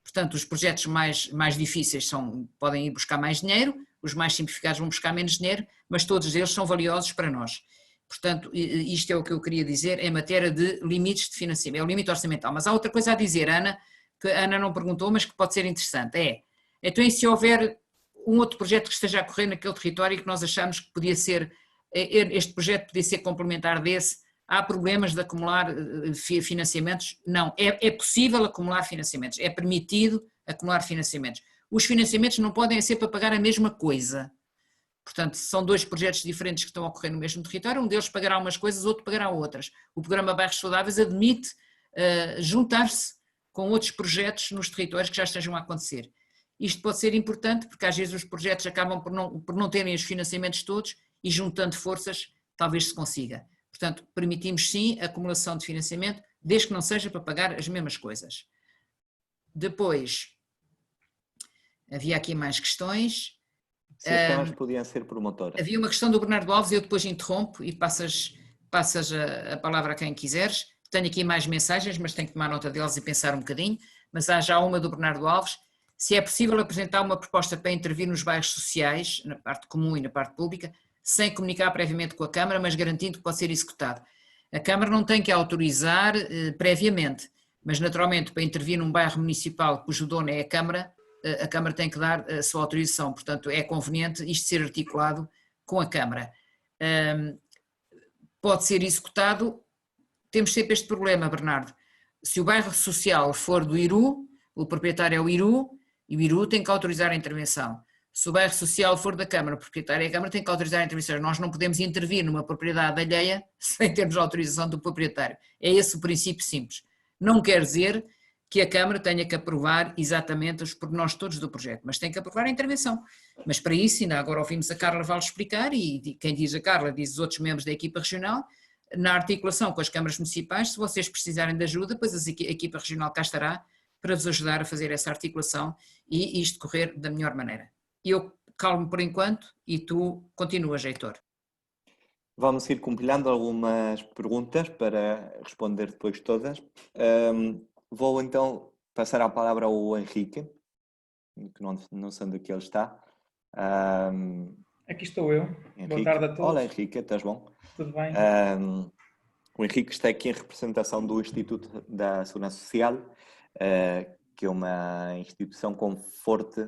Portanto, os projetos mais difíceis podem ir buscar mais dinheiro, os mais simplificados vão buscar menos dinheiro, mas todos eles são valiosos para nós. Portanto, isto é o que eu queria dizer em matéria de limites de financiamento, é o limite orçamental. Mas há outra coisa a dizer, Ana, que a Ana não perguntou, mas que pode ser interessante, então e se houver um outro projeto que esteja a correr naquele território e que nós achamos que podia ser, este projeto podia ser complementar desse, há problemas de acumular financiamentos? Não, é possível acumular financiamentos, é permitido acumular financiamentos. Os financiamentos não podem ser para pagar a mesma coisa. Portanto, são dois projetos diferentes que estão a ocorrer no mesmo território, um deles pagará umas coisas, outro pagará outras. O programa Bairros Saudáveis admite juntar-se com outros projetos nos territórios que já estejam a acontecer. Isto pode ser importante porque às vezes os projetos acabam por não terem os financiamentos todos e juntando forças talvez se consiga. Portanto, permitimos sim a acumulação de financiamento, desde que não seja para pagar as mesmas coisas. Depois, havia aqui mais questões. Sim, as podiam ser promotoras. Havia uma questão do Bernardo Alves, eu depois interrompo e passas a palavra a quem quiseres. Tenho aqui mais mensagens, mas tenho que tomar nota delas e pensar um bocadinho. Mas há já uma do Bernardo Alves. Se é possível apresentar uma proposta para intervir nos bairros sociais, na parte comum e na parte pública, sem comunicar previamente com a Câmara, mas garantindo que pode ser executado. A Câmara não tem que autorizar previamente, mas naturalmente para intervir num bairro municipal cujo dono é a Câmara tem que dar a sua autorização, portanto é conveniente isto ser articulado com a Câmara. Pode ser executado, temos sempre este problema, Bernardo, se o bairro social for do IRU, o proprietário é o IRU, e o IRU tem que autorizar a intervenção. Se o bairro social for da Câmara, o proprietário é a Câmara, tem que autorizar a intervenção. Nós não podemos intervir numa propriedade alheia sem termos a autorização do proprietário. É esse o princípio simples. Não quer dizer que a Câmara tenha que aprovar exatamente os pormenores todos do projeto, mas tem que aprovar a intervenção. Mas para isso, ainda agora ouvimos a Carla Val explicar, e quem diz a Carla diz os outros membros da equipa regional, na articulação com as câmaras municipais, se vocês precisarem de ajuda, pois a equipa regional cá estará para vos ajudar a fazer essa articulação e isto correr da melhor maneira. Eu calmo por enquanto e tu continuas, Heitor. Vamos ir compilando algumas perguntas para responder depois todas. Vou então passar a palavra ao Henrique, que não sei onde é que ele está. Aqui estou eu. Henrique. Boa tarde a todos. Olá Henrique, estás bom? Tudo bem? O Henrique está aqui em representação do Instituto da Segurança Social, que é uma instituição com forte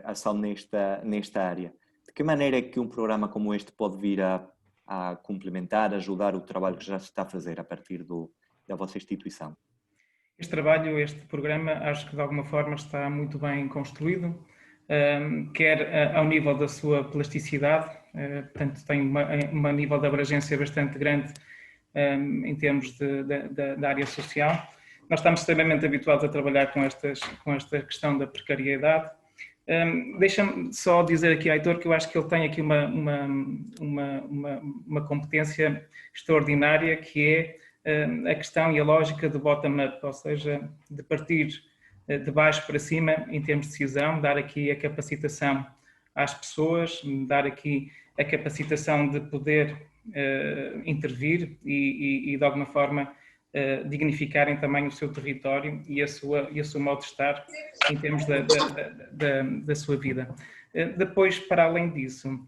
ação nesta área. De que maneira é que um programa como este pode vir a complementar, ajudar o trabalho que já se está a fazer a partir da vossa instituição? Este trabalho, este programa, acho que de alguma forma está muito bem construído, quer ao nível da sua plasticidade, portanto tem uma nível de abrangência bastante grande em termos da área social. Nós estamos extremamente habituados a trabalhar com esta questão da precariedade. Deixa-me só dizer aqui, Heitor, que eu acho que ele tem aqui uma competência extraordinária, que é a questão e a lógica do bottom-up, ou seja, de partir de baixo para cima em termos de decisão, dar aqui a capacitação às pessoas, dar aqui a capacitação de poder intervir e de alguma forma dignificarem também o seu território e a sua modo de estar em termos da sua vida. Depois, para além disso,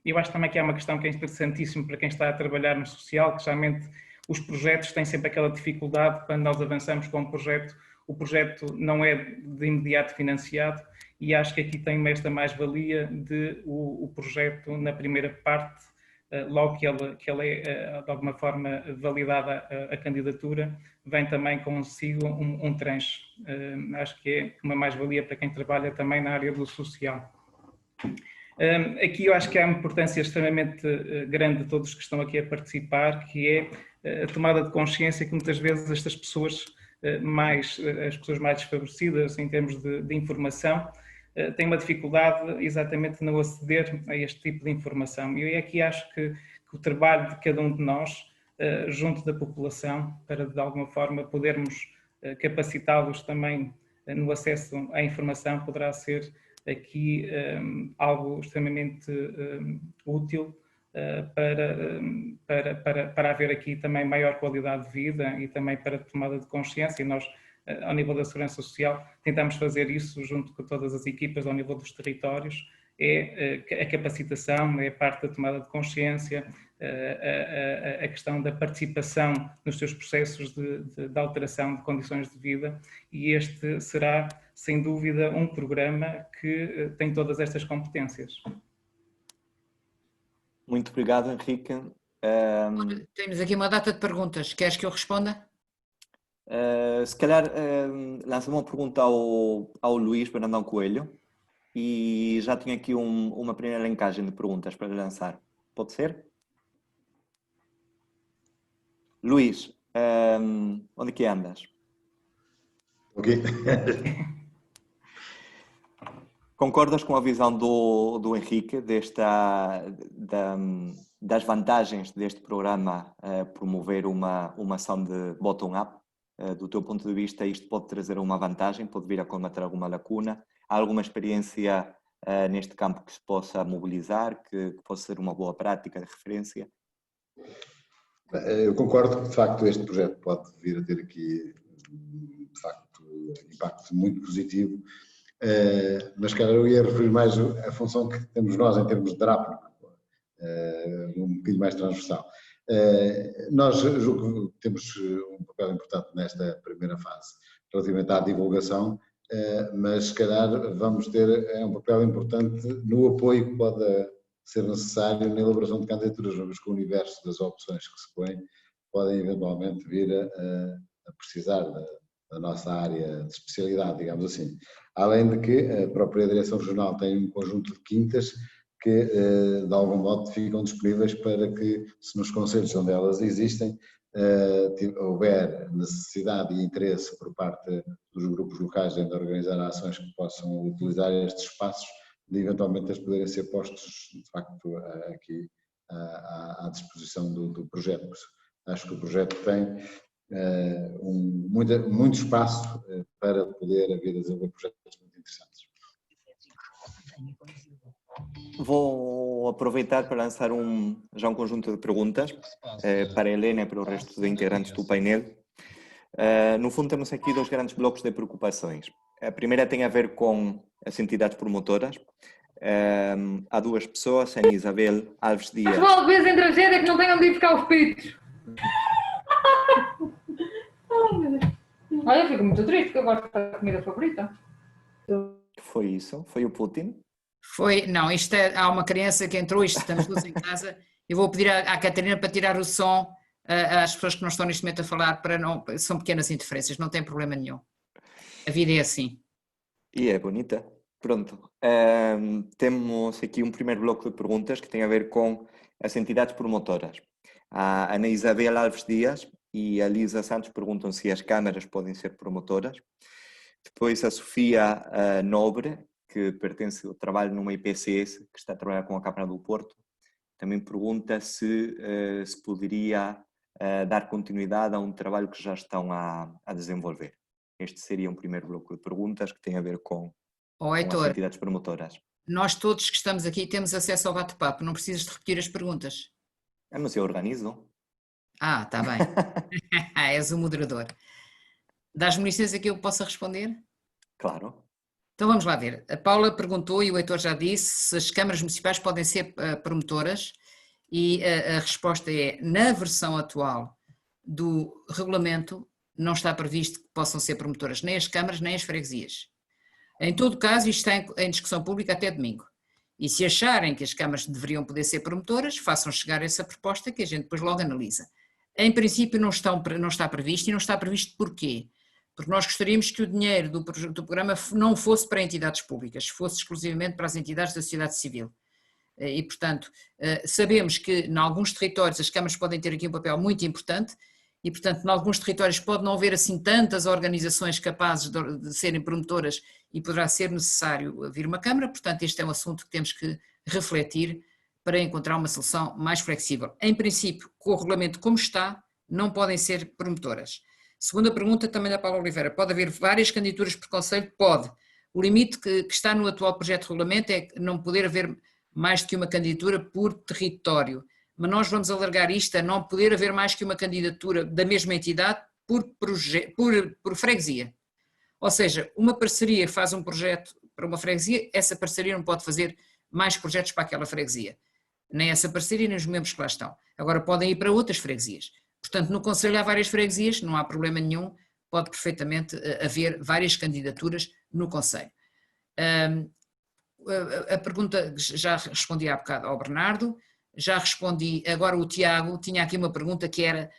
eu acho também que há uma questão que é interessantíssima para quem está a trabalhar no social, que geralmente os projetos têm sempre aquela dificuldade quando nós avançamos com um projeto, o projeto não é de imediato financiado, e acho que aqui tem esta mais-valia de o projeto na primeira parte logo que ele é de alguma forma validada a candidatura, vem também consigo um tranche. Acho que é uma mais-valia para quem trabalha também na área do social. Aqui eu acho que há uma importância extremamente grande de todos que estão aqui a participar, que é a tomada de consciência que muitas vezes estas pessoas as pessoas mais desfavorecidas em termos de informação, têm uma dificuldade exatamente no aceder a este tipo de informação. E eu aqui acho que o trabalho de cada um de nós, junto da população, para de alguma forma podermos capacitá-los também no acesso à informação, poderá ser aqui algo extremamente útil para haver aqui também maior qualidade de vida e também para tomada de consciência. E nós, ao nível da Segurança Social, tentamos fazer isso junto com todas as equipas ao nível dos territórios. É a capacitação, é a parte da tomada de consciência, a questão da participação nos seus processos de alteração de condições de vida, e este será, sem dúvida, um programa que tem todas estas competências. Muito obrigado, Henrique. Temos aqui uma data de perguntas. Queres que eu responda? Se calhar lança uma pergunta ao Luís Brandão Coelho, e já tinha aqui uma primeira linkagem de perguntas para lançar. Pode ser? Luís, onde que andas? Ok. Concordas com a visão do Henrique das vantagens deste programa promover uma ação de bottom-up? Do teu ponto de vista, isto pode trazer uma vantagem, pode vir a colmatar alguma lacuna? Há alguma experiência neste campo que se possa mobilizar, que possa ser uma boa prática de referência? Eu concordo que, de facto, este projeto pode vir a ter aqui, de facto, impacto muito positivo, mas, cara, eu ia referir mais a função que temos nós em termos de DRAP, um bocadinho mais transversal. Nós julgo que temos um papel importante nesta primeira fase, relativamente à divulgação, mas se calhar vamos ter um papel importante no apoio que pode ser necessário na elaboração de candidaturas, uma vez que o universo das opções que se põem podem eventualmente vir a precisar da nossa área de especialidade, digamos assim. Além de que a própria Direção Regional tem um conjunto de quintas que, de algum modo, ficam disponíveis para que, se nos concelhos onde elas existem, houver necessidade e interesse por parte dos grupos locais em organizar ações que possam utilizar estes espaços, de eventualmente eles poderem ser postos, de facto, aqui à disposição do projeto. Acho que o projeto tem muito espaço para poder vir a desenvolver projetos muito interessantes. Vou aproveitar para lançar já um conjunto de perguntas para a Helena e para o resto dos integrantes do painel. No fundo, temos aqui dois grandes blocos de preocupações. A primeira tem a ver com as entidades promotoras. Há duas pessoas, a Isabel Alves Dias. Mas vale vez em tragédia que não tenham de ir buscar os peitos. Olha, eu fico muito triste porque eu gosto da comida favorita. Que foi isso? Foi o Putin? Não, há uma criança que entrou, estamos todos em casa. Eu vou pedir à Catarina para tirar o som às pessoas que não estão neste momento a falar, são pequenas interferências, não tem problema nenhum. A vida é assim. E é bonita. Pronto. Temos aqui um primeiro bloco de perguntas que tem a ver com as entidades promotoras. A Ana Isabel Alves Dias e a Lisa Santos perguntam se as câmaras podem ser promotoras. Depois a Sofia Nobre, que pertence ao trabalho numa IPCS, que está a trabalhar com a Câmara do Porto, também pergunta se poderia dar continuidade a um trabalho que já estão a desenvolver. Este seria um primeiro bloco de perguntas que tem a ver com as entidades promotoras. Nós todos que estamos aqui temos acesso ao bate-papo, não precisas de repetir as perguntas. Mas eu organizo. Está bem. És o moderador. Dás-me licença que eu possa responder? Claro. Então vamos lá ver. A Paula perguntou, e o Heitor já disse, se as câmaras municipais podem ser promotoras, e a resposta é, na versão atual do regulamento, não está previsto que possam ser promotoras nem as câmaras nem as freguesias. Em todo caso, isto está em discussão pública até domingo. E se acharem que as câmaras deveriam poder ser promotoras, façam chegar essa proposta que a gente depois logo analisa. Em princípio não está previsto, e não está previsto porquê? Porque nós gostaríamos que o dinheiro do programa não fosse para entidades públicas, fosse exclusivamente para as entidades da sociedade civil. E, portanto, sabemos que em alguns territórios as câmaras podem ter aqui um papel muito importante e, portanto, em alguns territórios pode não haver assim tantas organizações capazes de serem promotoras e poderá ser necessário vir uma câmara, portanto, este é um assunto que temos que refletir para encontrar uma solução mais flexível. Em princípio, com o regulamento como está, não podem ser promotoras. Segunda pergunta, também da Paula Oliveira, pode haver várias candidaturas por conselho? Pode. O limite que está no atual projeto de regulamento é não poder haver mais do que uma candidatura por território, mas nós vamos alargar isto a não poder haver mais que uma candidatura da mesma entidade por freguesia. Ou seja, uma parceria faz um projeto para uma freguesia, essa parceria não pode fazer mais projetos para aquela freguesia. Nem essa parceria, nem os membros que lá estão. Agora podem ir para outras freguesias. Portanto, no conselho há várias freguesias, não há problema nenhum, pode perfeitamente haver várias candidaturas no conselho. A pergunta, já respondi há bocado ao Bernardo, já respondi, agora o Tiago tinha aqui uma pergunta que era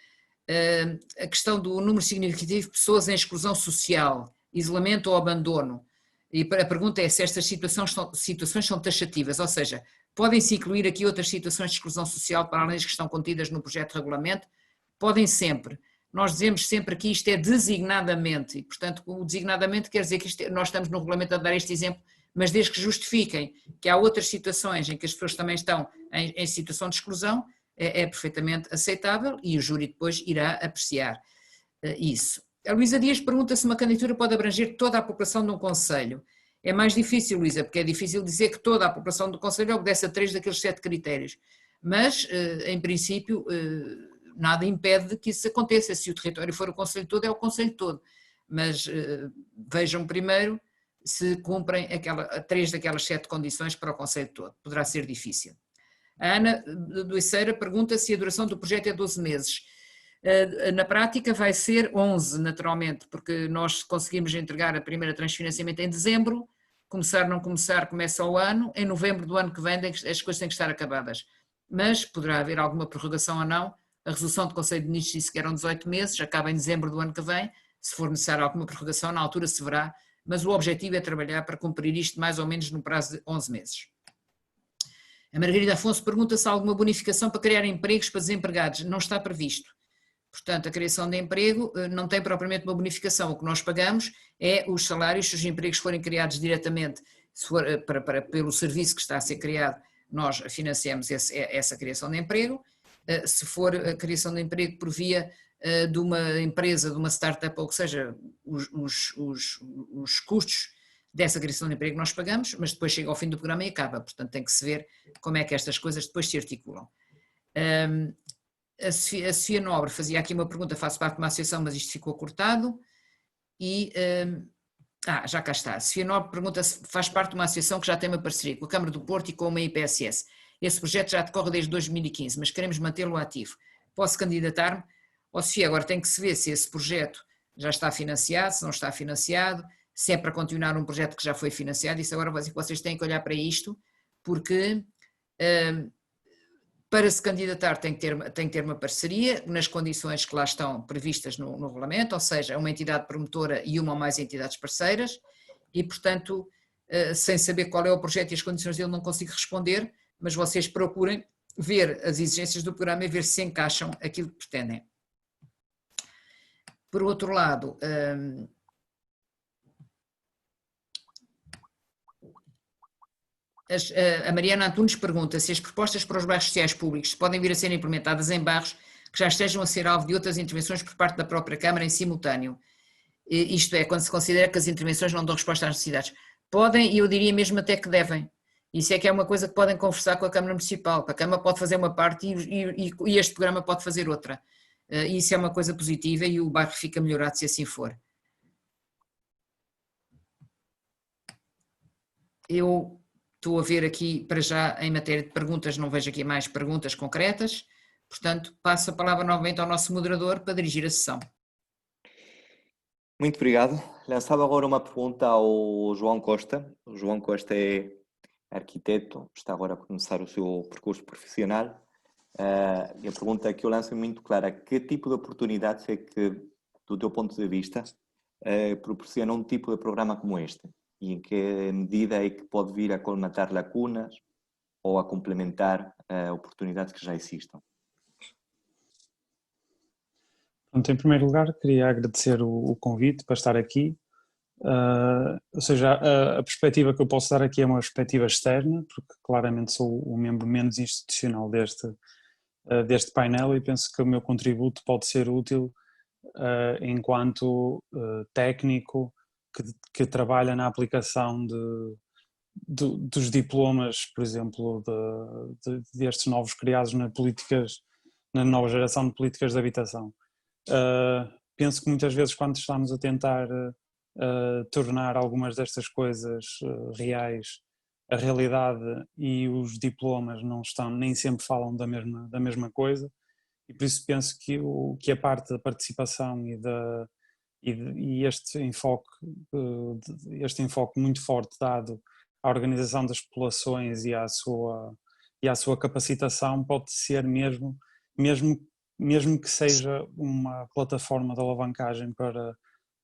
a questão do número significativo de pessoas em exclusão social, isolamento ou abandono. E a pergunta é se estas situações são taxativas, ou seja, podem-se incluir aqui outras situações de exclusão social para além das que estão contidas no projeto de regulamento? Podem sempre. Nós dizemos sempre que isto é designadamente, e portanto o designadamente quer dizer que nós estamos no regulamento a dar este exemplo, mas desde que justifiquem que há outras situações em que as pessoas também estão em situação de exclusão, é perfeitamente aceitável e o júri depois irá apreciar isso. A Luísa Dias pergunta se uma candidatura pode abranger toda a população de um concelho. É mais difícil, Luísa, porque é difícil dizer que toda a população do concelho obedece a 3 daqueles 7 critérios, mas em princípio nada impede que isso aconteça. Se o território for o concelho todo, é o concelho todo, mas vejam primeiro se cumprem 3 daquelas 7 condições para o concelho todo, poderá ser difícil. A Ana Doiceira pergunta se a duração do projeto é 12 meses. Na prática vai ser 11, naturalmente, porque nós conseguimos entregar a primeira transfinanciamento em dezembro, começar ou não começar, começa o ano, em novembro do ano que vem as coisas têm que estar acabadas, mas poderá haver alguma prorrogação ou não. A resolução do Conselho de Ministros disse que eram 18 meses, acaba em dezembro do ano que vem, se for necessário alguma prorrogação, na altura se verá, mas o objetivo é trabalhar para cumprir isto mais ou menos no prazo de 11 meses. A Margarida Afonso pergunta se há alguma bonificação para criar empregos para desempregados. Não está previsto. Portanto, a criação de emprego não tem propriamente uma bonificação. O que nós pagamos é os salários, se os empregos forem criados diretamente pelo serviço que está a ser criado, nós financiamos essa criação de emprego. Se for a criação de emprego por via de uma empresa, de uma startup, ou que seja, os custos dessa criação de emprego nós pagamos, mas depois chega ao fim do programa e acaba. Portanto, tem que se ver como é que estas coisas depois se articulam. A Sofia Nobre fazia aqui uma pergunta, faço parte de uma associação, mas isto ficou cortado. E, já cá está. A Sofia Nobre pergunta se faz parte de uma associação que já tem uma parceria com a Câmara do Porto e com uma IPSS. Esse projeto já decorre desde 2015, mas queremos mantê-lo ativo. Posso candidatar-me? Sofia, agora tem que se ver se esse projeto já está financiado, se não está financiado, se é para continuar um projeto que já foi financiado. Isso agora vocês têm que olhar para isto, porque para se candidatar tem que ter uma parceria nas condições que lá estão previstas no regulamento, ou seja, uma entidade promotora e uma ou mais entidades parceiras, e portanto, sem saber qual é o projeto e as condições dele não consigo responder, mas vocês procurem ver as exigências do programa e ver se encaixam aquilo que pretendem. Por outro lado, a Mariana Antunes pergunta se as propostas para os bairros sociais públicos podem vir a ser implementadas em bairros que já estejam a ser alvo de outras intervenções por parte da própria Câmara em simultâneo. Isto é, quando se considera que as intervenções não dão resposta às necessidades. Podem, e eu diria mesmo até que devem. Isso é que é uma coisa que podem conversar com a Câmara Municipal. A Câmara pode fazer uma parte e este programa pode fazer outra. Isso é uma coisa positiva e o bairro fica melhorado se assim for. Eu estou a ver aqui, para já, em matéria de perguntas, não vejo aqui mais perguntas concretas, portanto, passo a palavra novamente ao nosso moderador para dirigir a sessão. Muito obrigado. Lançava agora uma pergunta ao João Costa. O João Costa é arquiteto, está agora a começar o seu percurso profissional. E a pergunta que eu lanço é muito clara: que tipo de oportunidades é que, do teu ponto de vista, proporciona um tipo de programa como este? E em que medida é que pode vir a colmatar lacunas ou a complementar oportunidades que já existam? Pronto, em primeiro lugar, queria agradecer o convite para estar aqui. Ou seja, a perspectiva que eu posso dar aqui é uma perspectiva externa, porque claramente sou o membro menos institucional deste painel, e penso que o meu contributo pode ser útil enquanto técnico que trabalha na aplicação dos diplomas, por exemplo, destes novos criados na nova geração de políticas de habitação. Penso que muitas vezes, quando estamos a tentar tornar algumas destas coisas reais, a realidade e os diplomas nem sempre falam da mesma coisa, e por isso penso que a parte da participação e este enfoque muito forte dado à organização das populações e à sua capacitação pode ser mesmo que seja uma plataforma de alavancagem para,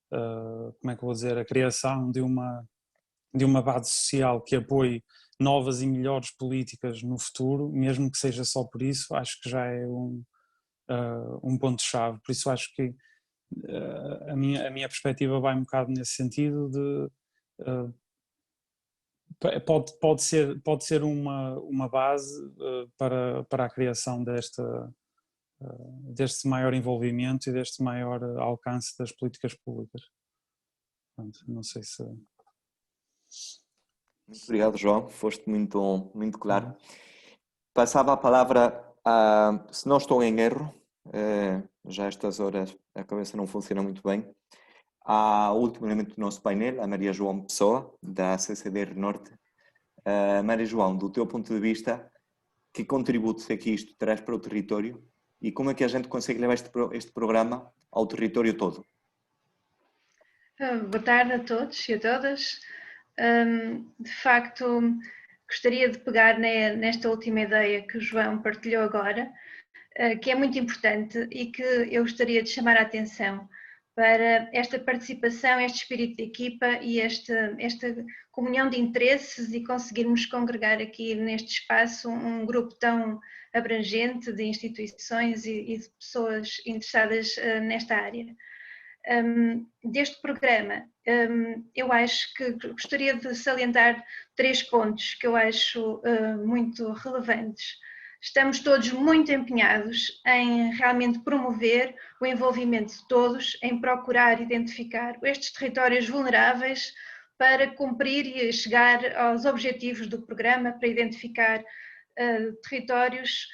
como é que eu vou dizer, a criação de uma base social que apoie novas e melhores políticas no futuro, mesmo que seja só por isso, acho que já é um ponto-chave. Por isso acho que a minha perspectiva vai um bocado nesse sentido pode ser uma base para a criação deste maior envolvimento e deste maior alcance das políticas públicas. Portanto, não sei se... Muito obrigado, João. Foste muito, muito claro. Passava a palavra a, se não estou em erro, já a estas horas a cabeça não funciona muito bem, ao último elemento do nosso painel, a Maria João Pessoa, da CCDR Norte. Maria João, do teu ponto de vista, que contributos é que isto traz para o território e como é que a gente consegue levar este programa ao território todo? Boa tarde a todos e a todas. De facto, gostaria de pegar nesta última ideia que o João partilhou agora, que é muito importante e que eu gostaria de chamar a atenção para esta participação, este espírito de equipa e esta comunhão de interesses e conseguirmos congregar aqui neste espaço um grupo tão abrangente de instituições e de pessoas interessadas nesta área. Deste programa, eu acho que gostaria de salientar 3 pontos que eu acho muito relevantes. Estamos todos muito empenhados em realmente promover o envolvimento de todos, em procurar identificar estes territórios vulneráveis para cumprir e chegar aos objetivos do programa, para identificar territórios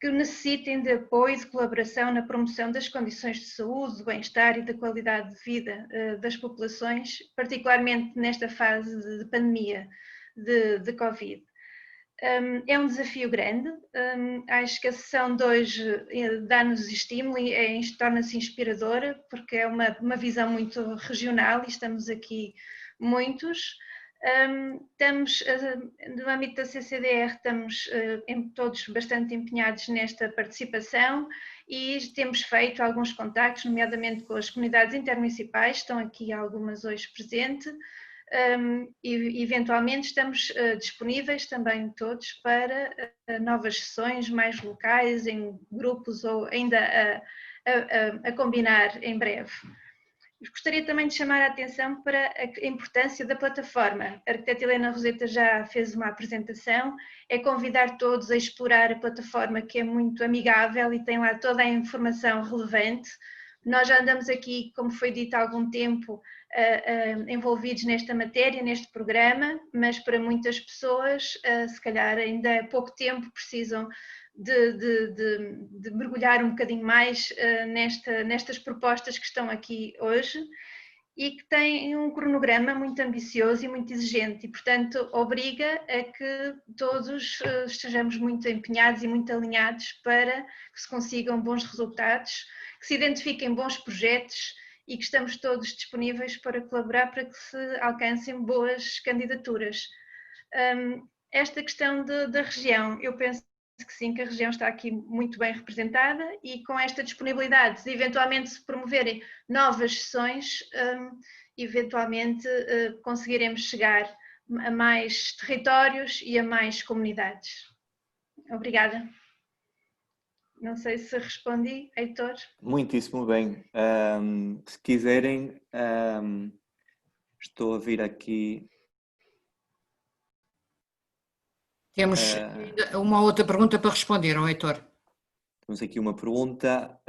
que necessitem de apoio e de colaboração na promoção das condições de saúde, do bem-estar e da qualidade de vida das populações, particularmente nesta fase de pandemia de Covid. É um desafio grande, acho que a sessão de hoje dá-nos estímulo e torna-se inspiradora, porque é uma visão muito regional e estamos aqui muitos. Estamos, no âmbito da CCDR, estamos todos bastante empenhados nesta participação e temos feito alguns contactos, nomeadamente com as comunidades intermunicipais, estão aqui algumas hoje presentes, e eventualmente estamos disponíveis também todos para novas sessões mais locais, em grupos ou ainda a combinar em breve. Gostaria também de chamar a atenção para a importância da plataforma. A arquiteta Helena Roseta já fez uma apresentação, é convidar todos a explorar a plataforma, que é muito amigável e tem lá toda a informação relevante. Nós já andamos aqui, como foi dito há algum tempo, envolvidos nesta matéria, neste programa, mas para muitas pessoas, se calhar ainda há pouco tempo, precisam de mergulhar um bocadinho mais nestas propostas que estão aqui hoje e que têm um cronograma muito ambicioso e muito exigente e, portanto, obriga a que todos estejamos muito empenhados e muito alinhados para que se consigam bons resultados, que se identifiquem bons projetos e que estamos todos disponíveis para colaborar para que se alcancem boas candidaturas. esta questão da região, eu penso que sim, que a região está aqui muito bem representada e com esta disponibilidade de eventualmente se promoverem novas sessões, eventualmente conseguiremos chegar a mais territórios e a mais comunidades. Obrigada. Não sei se respondi, Heitor. Muitíssimo bem. Se quiserem, estou a vir aqui. Temos ainda uma outra pergunta para responder, Heitor. Temos aqui uma pergunta.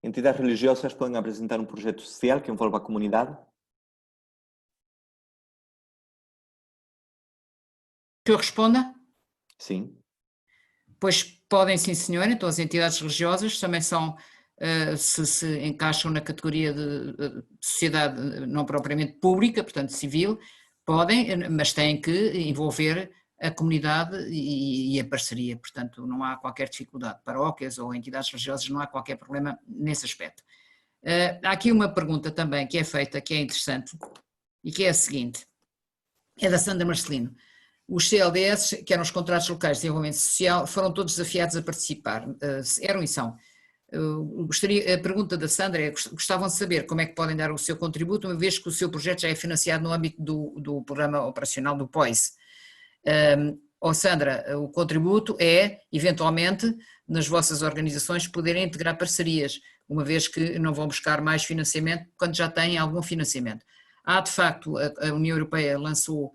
Entidades religiosas podem apresentar um projeto social que envolva a comunidade? Que eu responda? Sim. Pois podem, sim, senhor. Então as entidades religiosas também são, se encaixam na categoria de sociedade não propriamente pública, portanto civil, podem, mas têm que envolver a comunidade e a parceria, portanto não há qualquer dificuldade. Paróquias ou entidades religiosas não há qualquer problema nesse aspecto. Há aqui uma pergunta também que é feita, que é interessante, e que é a seguinte, é da Sandra Marcelino. Os CLDS, que eram os Contratos Locais de Desenvolvimento Social, foram todos desafiados a participar, eram e são. A pergunta da Sandra é, gostavam de saber como é que podem dar o seu contributo, uma vez que o seu projeto já é financiado no âmbito do Programa Operacional do POIS. Sandra, o contributo é, eventualmente, nas vossas organizações poderem integrar parcerias, uma vez que não vão buscar mais financiamento quando já têm algum financiamento. Há, de facto, a União Europeia lançou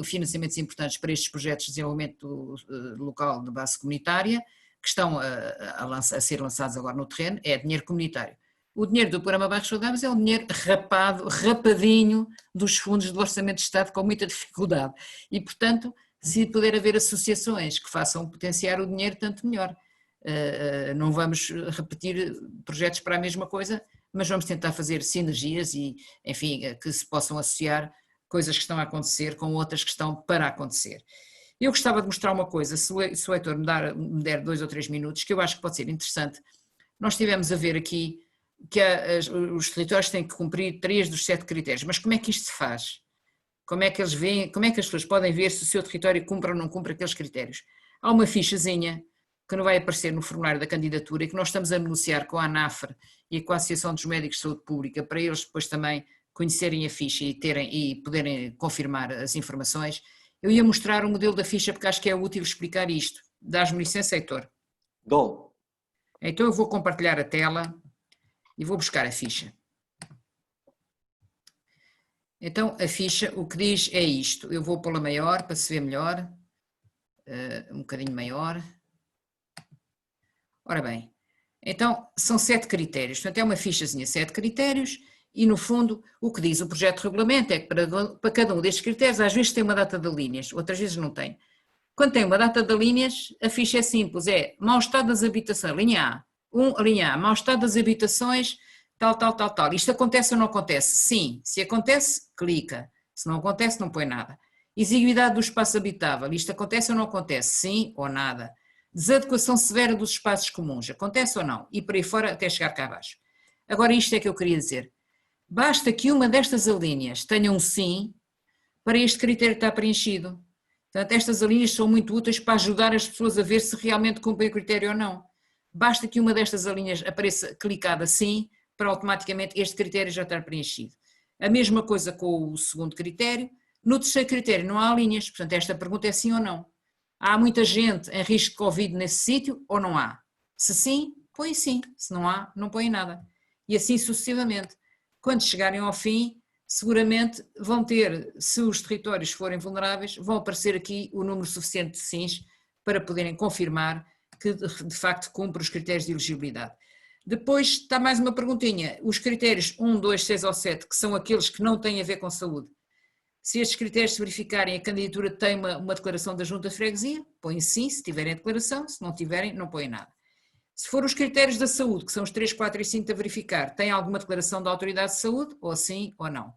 financiamentos importantes para estes projetos de desenvolvimento local de base comunitária, que estão a ser lançados agora no terreno, é dinheiro comunitário. O dinheiro do Programa Bairros Saudáveis é um dinheiro rapadinho dos fundos do Orçamento de Estado com muita dificuldade e, portanto, se puder haver associações que façam potenciar o dinheiro, tanto melhor. Não vamos repetir projetos para a mesma coisa, mas vamos tentar fazer sinergias e, enfim, que se possam associar coisas que estão a acontecer com outras que estão para acontecer. Eu gostava de mostrar uma coisa, se o Heitor me der 2 ou 3 minutos, que eu acho que pode ser interessante. Nós tivemos a ver aqui que os territórios têm que cumprir 3 dos 7 critérios, mas como é que isto se faz? Como é que eles veem, como é que as pessoas podem ver se o seu território cumpre ou não cumpre aqueles critérios? Há uma fichazinha que não vai aparecer no formulário da candidatura e que nós estamos a negociar com a ANAFRE e com a Associação dos Médicos de Saúde Pública para eles depois também conhecerem a ficha e poderem confirmar as informações. Eu ia mostrar o modelo da ficha porque acho que é útil explicar isto. Dás-me licença, Heitor? Dou. Então eu vou compartilhar a tela e vou buscar a ficha. Então a ficha, o que diz é isto. Eu vou pô-la maior para se ver melhor. Um bocadinho maior. Ora bem, então são 7 critérios. Portanto é uma fichazinha, 7 critérios. E, no fundo, o que diz o projeto de regulamento é que para cada um destes critérios, às vezes tem uma data de linhas, outras vezes não tem. Quando tem uma data de linhas, a ficha é simples, é mau estado das habitações, linha A. Linha A, mau estado das habitações, tal. Isto acontece ou não acontece? Sim. Se acontece, clica. Se não acontece, não põe nada. Exiguidade do espaço habitável, isto acontece ou não acontece? Sim ou nada. Desadequação severa dos espaços comuns, acontece ou não? E por aí fora até chegar cá abaixo. Agora isto é que eu queria dizer. Basta que uma destas alíneas tenha um sim para este critério estar preenchido. Portanto, estas alíneas são muito úteis para ajudar as pessoas a ver se realmente cumprem o critério ou não. Basta que uma destas alíneas apareça clicada sim, para automaticamente este critério já estar preenchido. A mesma coisa com o segundo critério. No terceiro critério não há linhas, portanto esta pergunta é sim ou não. Há muita gente em risco de Covid nesse sítio ou não há? Se sim, põe sim. Se não há, não põe nada. E assim sucessivamente. Quando chegarem ao fim, seguramente vão ter, se os territórios forem vulneráveis, vão aparecer aqui o número suficiente de sims para poderem confirmar que de facto cumpre os critérios de elegibilidade. Depois está mais uma perguntinha, os critérios 1, 2, 6 ou 7, que são aqueles que não têm a ver com saúde. Se estes critérios se verificarem, a candidatura tem uma declaração da Junta de Freguesia, põe sim, se tiverem a declaração, se não tiverem, não põe nada. Se for os critérios da saúde, que são os 3, 4 e 5 a verificar, tem alguma declaração da autoridade de saúde, ou sim ou não?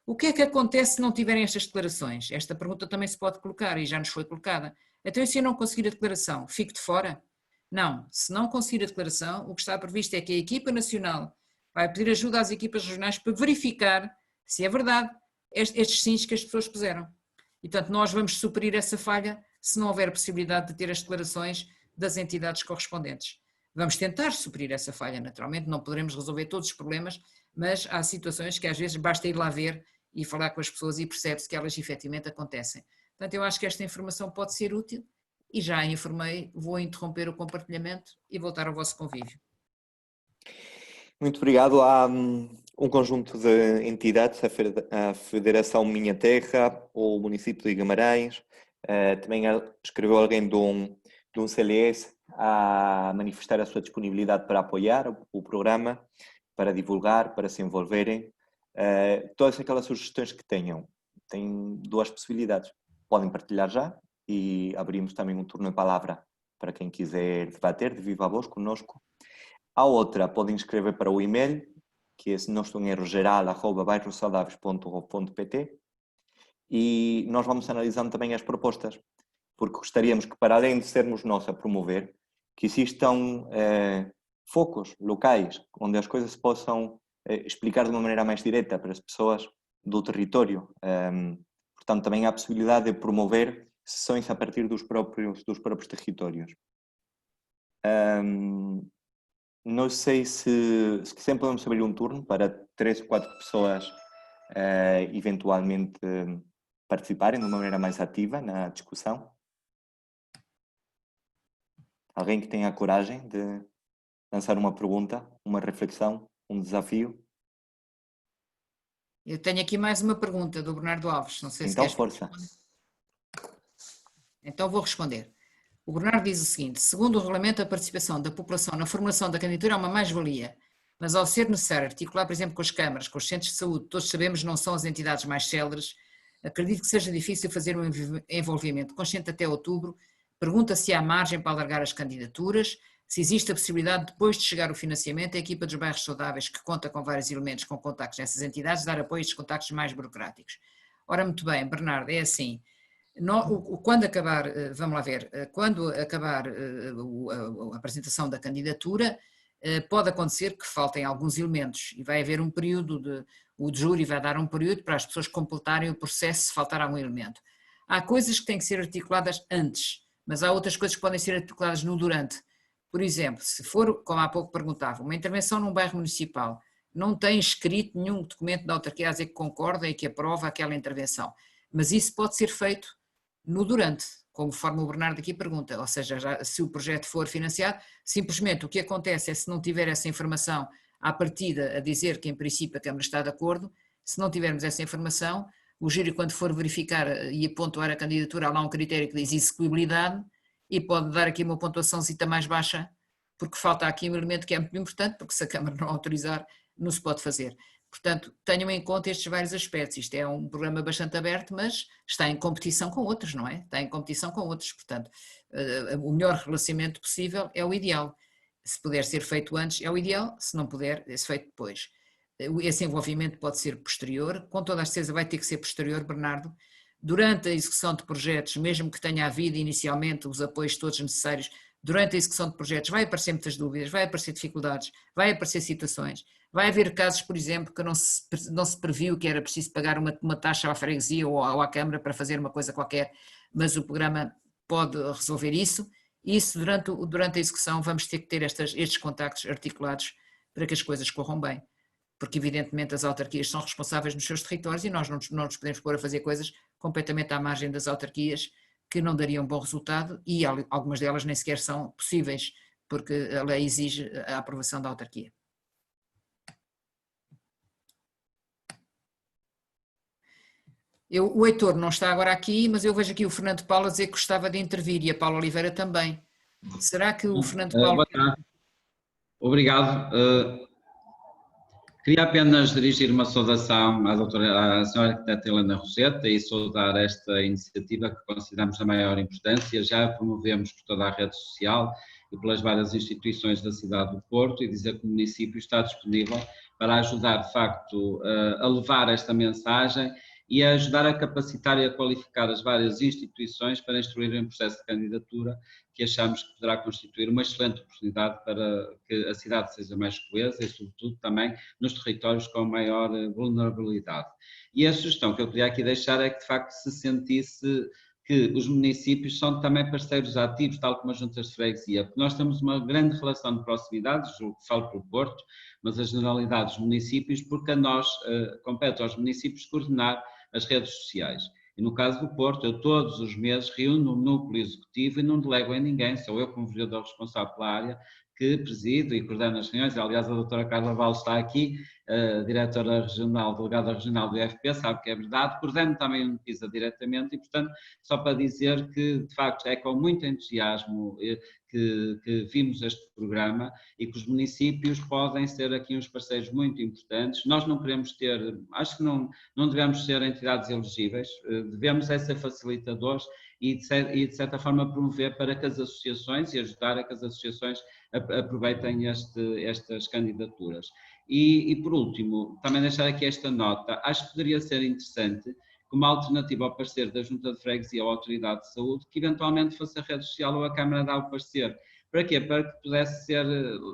O que é que acontece se não tiverem estas declarações? Esta pergunta também se pode colocar e já nos foi colocada. Então, e se eu não conseguir a declaração, fico de fora? Não, se não conseguir a declaração, o que está previsto é que a equipa nacional vai pedir ajuda às equipas regionais para verificar se é verdade estes sims que as pessoas puseram. E, portanto, nós vamos suprir essa falha se não houver possibilidade de ter as declarações das entidades correspondentes. Vamos tentar suprir essa falha, naturalmente, não poderemos resolver todos os problemas, mas há situações que às vezes basta ir lá ver e falar com as pessoas e percebe-se que elas efetivamente acontecem. Portanto, eu acho que esta informação pode ser útil e já a informei, vou interromper o compartilhamento e voltar ao vosso convívio. Muito obrigado. Há um conjunto de entidades, a Federação Minha Terra, o município de Guimarães, também escreveu alguém de um CLS a manifestar a sua disponibilidade para apoiar o programa, para divulgar, para se envolverem. Todas aquelas sugestões que tenham, têm duas possibilidades. Podem partilhar já e abrimos também um turno de palavra para quem quiser debater de viva voz conosco. A outra, podem escrever para o e-mail, que é, se não estou em erro, geral@bairrosaudáveis.gov.pt, e nós vamos analisando também as propostas, porque gostaríamos que, para além de sermos nós a promover, que existam focos locais, onde as coisas se possam explicar de uma maneira mais direta para as pessoas do território. Portanto, também há a possibilidade de promover sessões a partir dos próprios territórios. Não sei se sempre podemos abrir um turno para 3 ou 4 pessoas eventualmente participarem de uma maneira mais ativa na discussão. Alguém que tenha a coragem de lançar uma pergunta, uma reflexão, um desafio? Eu tenho aqui mais uma pergunta do Bernardo Alves. Não sei se então, queres força. Então vou responder. O Bernardo diz o seguinte: segundo o regulamento, a participação da população na formulação da candidatura é uma mais-valia, mas ao ser necessário articular, por exemplo, com as câmaras, com os centros de saúde, todos sabemos não são as entidades mais céleres, acredito que seja difícil fazer um envolvimento consciente até outubro. Pergunta se há margem para alargar as candidaturas, se existe a possibilidade, depois de chegar o financiamento, a equipa dos bairros saudáveis, que conta com vários elementos com contactos nessas entidades, dar apoio a estes contactos mais burocráticos. Ora, muito bem, Bernardo, é assim. Quando acabar, vamos lá ver, quando acabar a apresentação da candidatura, pode acontecer que faltem alguns elementos e vai haver um período, o júri vai dar um período para as pessoas completarem o processo se faltar algum elemento. Há coisas que têm que ser articuladas antes, mas há outras coisas que podem ser articuladas no durante. Por exemplo, se for, como há pouco perguntava, uma intervenção num bairro municipal, não tem escrito nenhum documento da autarquia a dizer que concorda e que aprova aquela intervenção, mas isso pode ser feito no durante, conforme o Bernardo aqui pergunta, ou seja, se o projeto for financiado, simplesmente o que acontece é, se não tiver essa informação à partida a dizer que em princípio a Câmara está de acordo, se não tivermos essa informação, o júri, quando for verificar e pontuar a candidatura, há lá um critério que diz execuibilidade e pode dar aqui uma pontuaçãozita mais baixa, porque falta aqui um elemento que é muito importante, porque se a Câmara não autorizar, não se pode fazer. Portanto, tenham em conta estes vários aspectos. Isto é um programa bastante aberto, mas está em competição com outros, não é? Está em competição com outros, portanto, o melhor relacionamento possível é o ideal. Se puder ser feito antes, é o ideal, se não puder, é feito depois. Esse envolvimento pode ser posterior, com toda a certeza vai ter que ser posterior, Bernardo. Durante a execução de projetos, mesmo que tenha havido inicialmente os apoios todos necessários, durante a execução de projetos vai aparecer muitas dúvidas, vai aparecer dificuldades, vai aparecer situações. Vai haver casos, por exemplo, que não se previu que era preciso pagar uma taxa à freguesia ou à Câmara para fazer uma coisa qualquer, mas o programa pode resolver isso. E isso, durante a execução, vamos ter que ter estes contactos articulados para que as coisas corram bem. Porque, evidentemente, as autarquias são responsáveis nos seus territórios e nós não nos podemos pôr a fazer coisas completamente à margem das autarquias que não dariam bom resultado e algumas delas nem sequer são possíveis, porque a lei exige a aprovação da autarquia. O Heitor não está agora aqui, mas eu vejo aqui o Fernando Paulo a dizer que gostava de intervir e a Paula Oliveira também. Será que o Fernando Paulo... Boa tarde. Obrigado. Queria apenas dirigir uma saudação à senhora arquiteta Helena Roseta e saudar esta iniciativa que consideramos da maior importância. Já a promovemos por toda a rede social e pelas várias instituições da cidade do Porto, e dizer que o município está disponível para ajudar, de facto, a levar esta mensagem e a ajudar a capacitar e a qualificar as várias instituições para instruírem um processo de candidatura que achamos que poderá constituir uma excelente oportunidade para que a cidade seja mais coesa e, sobretudo, também nos territórios com maior vulnerabilidade. E a sugestão que eu queria aqui deixar é que, de facto, se sentisse que os municípios são também parceiros ativos, tal como as juntas de freguesia, porque nós temos uma grande relação de proximidade, falo pelo Porto, mas a generalidade dos municípios, porque a nós compete aos municípios coordenar as redes sociais. E no caso do Porto, eu todos os meses reúno um núcleo executivo e não delego em ninguém, sou eu como vereador responsável pela área, que presido e coordeno as reuniões. Aliás, a doutora Carla Val está aqui, diretora regional, delegada regional do IFP, sabe que é verdade, coordeno também o NISA diretamente e, portanto, só para dizer que, de facto, é com muito entusiasmo que vimos este programa e que os municípios podem ser aqui uns parceiros muito importantes. Nós não queremos ter, acho que não devemos ser entidades elegíveis, devemos ser facilitadores e de certa forma promover para que as associações e ajudar a que as associações aproveitem estas candidaturas. E por último, também deixar aqui esta nota, acho que poderia ser interessante, como alternativa ao parecer da Junta de Freguesia ou Autoridade de Saúde, que eventualmente fosse a rede social ou a Câmara dar o parecer. Para quê? Para que pudesse ser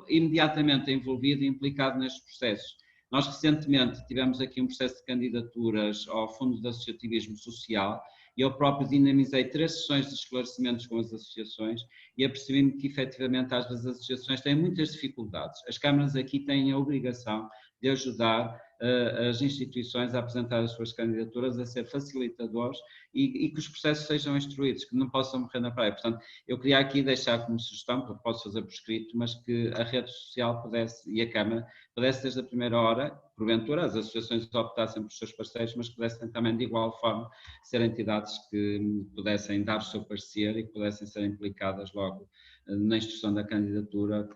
imediatamente envolvido e implicado nestes processos. Nós recentemente tivemos aqui um processo de candidaturas ao Fundo de Associativismo Social e eu próprio dinamizei 3 sessões de esclarecimentos com as associações e apercebi-me que efetivamente às vezes as associações têm muitas dificuldades. As câmaras aqui têm a obrigação de ajudar as instituições a apresentar as suas candidaturas, a ser facilitadores e que os processos sejam instruídos, que não possam morrer na praia. Portanto, eu queria aqui deixar como sugestão, porque posso fazer por escrito, mas que a rede social pudesse, e a Câmara, pudesse desde a primeira hora, porventura as associações optassem por seus parceiros, mas que pudessem também de igual forma ser entidades que pudessem dar o seu parecer e que pudessem ser implicadas logo na instrução da candidatura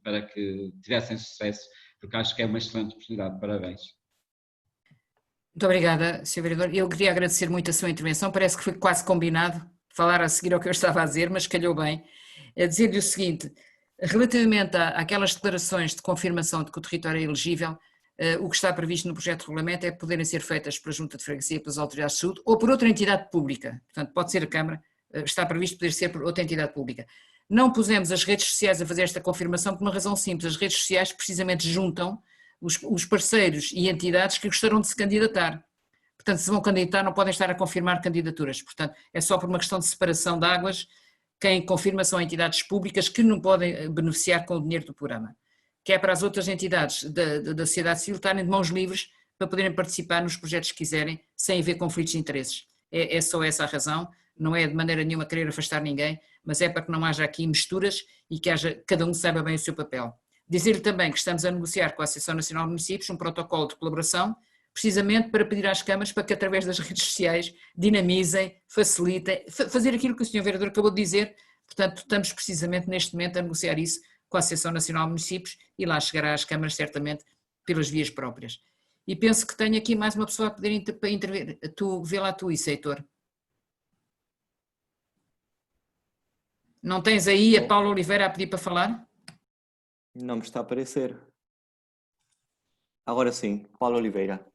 para que tivessem sucesso, porque acho que é uma excelente oportunidade. Parabéns. Muito obrigada, Sr. Vereador. Eu queria agradecer muito a sua intervenção, parece que foi quase combinado falar a seguir ao que eu estava a dizer, mas calhou bem. Dizer-lhe o seguinte, relativamente àquelas declarações de confirmação de que o território é elegível, o que está previsto no projeto de regulamento é poderem ser feitas pela Junta de Freguesia, pelas autoridades de saúde ou por outra entidade pública. Portanto, pode ser a Câmara, está previsto poder ser por outra entidade pública. Não pusemos as redes sociais a fazer esta confirmação por uma razão simples, as redes sociais precisamente juntam os parceiros e entidades que gostarão de se candidatar. Portanto, se vão candidatar não podem estar a confirmar candidaturas, portanto é só por uma questão de separação de águas, quem confirma são entidades públicas que não podem beneficiar com o dinheiro do programa, que é para as outras entidades da sociedade civil estarem de mãos livres para poderem participar nos projetos que quiserem, sem haver conflitos de interesses. É só essa a razão, não é de maneira nenhuma querer afastar ninguém, mas é para que não haja aqui misturas e que cada um saiba bem o seu papel. Dizer-lhe também que estamos a negociar com a Associação Nacional de Municípios um protocolo de colaboração, precisamente para pedir às câmaras para que através das redes sociais dinamizem, facilitem, fazer aquilo que o Sr. Vereador acabou de dizer. Portanto, estamos precisamente neste momento a negociar isso com a Associação Nacional de Municípios e lá chegará às câmaras certamente pelas vias próprias. E penso que tenho aqui mais uma pessoa a poder intervir. Vê lá tu isso, Heitor. Não tens aí a Paula Oliveira a pedir para falar? Não me está a aparecer. Agora sim, Paula Oliveira.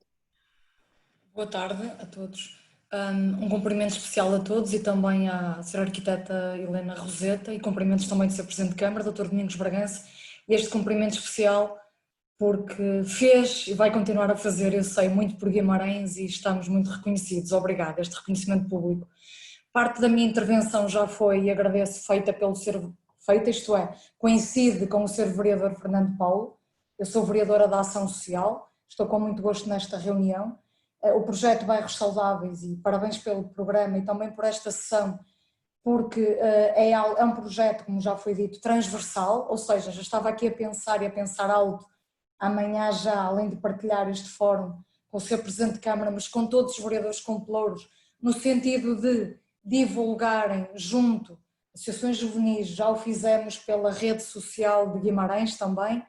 Boa tarde a todos. Um cumprimento especial a todos e também à Sra. Arquiteta Helena Roseta e cumprimentos também do Sr. Presidente de Câmara, Dr. Domingos Bragança, e este cumprimento especial porque fez e vai continuar a fazer, eu sei, muito por Guimarães e estamos muito reconhecidos. Obrigada, este reconhecimento público. Parte da minha intervenção já foi, e agradeço, feita pelo Sr. isto é, coincide com o Sr. Vereador Fernando Paulo. Eu sou vereadora da Ação Social, estou com muito gosto nesta reunião. O projeto Bairros Saudáveis, e parabéns pelo programa e também por esta sessão, porque é um projeto, como já foi dito, transversal, ou seja, já estava aqui a pensar e a pensar alto, amanhã já, além de partilhar este fórum com o Sr. Presidente de Câmara, mas com todos os vereadores com pelouros, no sentido de divulgarem junto associações juvenis, já o fizemos pela rede social de Guimarães também,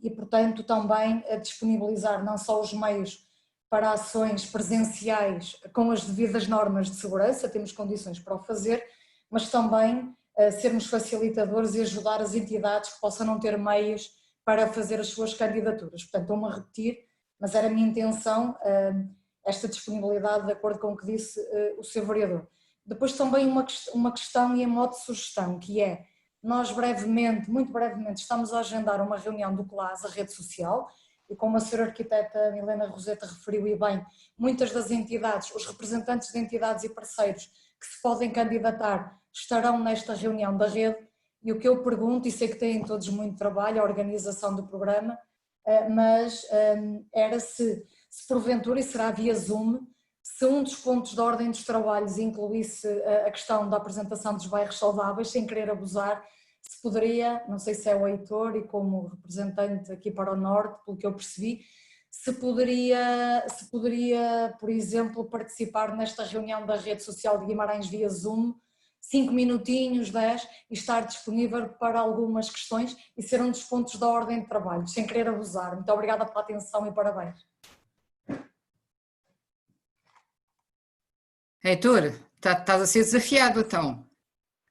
e portanto também a disponibilizar não só os meios para ações presenciais com as devidas normas de segurança, temos condições para o fazer, mas também sermos facilitadores e ajudar as entidades que possam não ter meios para fazer as suas candidaturas. Portanto, estou-me a repetir, mas era a minha intenção esta disponibilidade de acordo com o que disse o Sr. Vereador. Depois também uma questão e a modo de sugestão, que é, nós brevemente, muito brevemente, estamos a agendar uma reunião do CLAS, a rede social, e como a Sra. Arquiteta Milena Roseta referiu e bem, muitas das entidades, os representantes de entidades e parceiros que se podem candidatar estarão nesta reunião da rede, e o que eu pergunto, e sei que têm todos muito trabalho, a organização do programa, mas era se porventura, e será via Zoom, se um dos pontos da ordem dos trabalhos incluísse a questão da apresentação dos bairros saudáveis, sem querer abusar, se poderia, não sei se é o Heitor e como representante aqui para o Norte, pelo que eu percebi, se poderia, por exemplo, participar nesta reunião da rede social de Guimarães via Zoom, 5 minutinhos, 10, e estar disponível para algumas questões e ser um dos pontos da ordem de trabalho, sem querer abusar. Muito obrigada pela atenção e parabéns. Heitor, estás a ser desafiado então.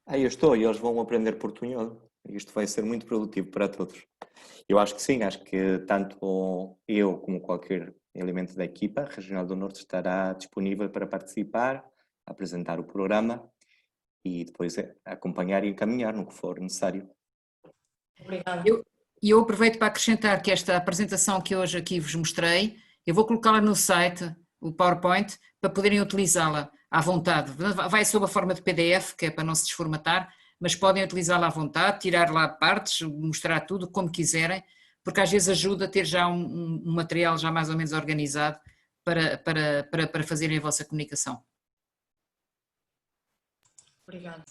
Eu estou, e eles vão aprender portunhol. Isto vai ser muito produtivo para todos. Eu acho que sim, acho que tanto eu como qualquer elemento da equipa regional do Norte estará disponível para participar, apresentar o programa e depois acompanhar e encaminhar no que for necessário. Obrigada. Eu aproveito para acrescentar que esta apresentação que hoje aqui vos mostrei, eu vou colocá-la no site, o PowerPoint, para poderem utilizá-la à vontade. Vai sob a forma de PDF, que é para não se desformatar, mas podem utilizá-la à vontade, tirar lá partes, mostrar tudo como quiserem, porque às vezes ajuda a ter já um material já mais ou menos organizado para fazerem a vossa comunicação. Obrigada.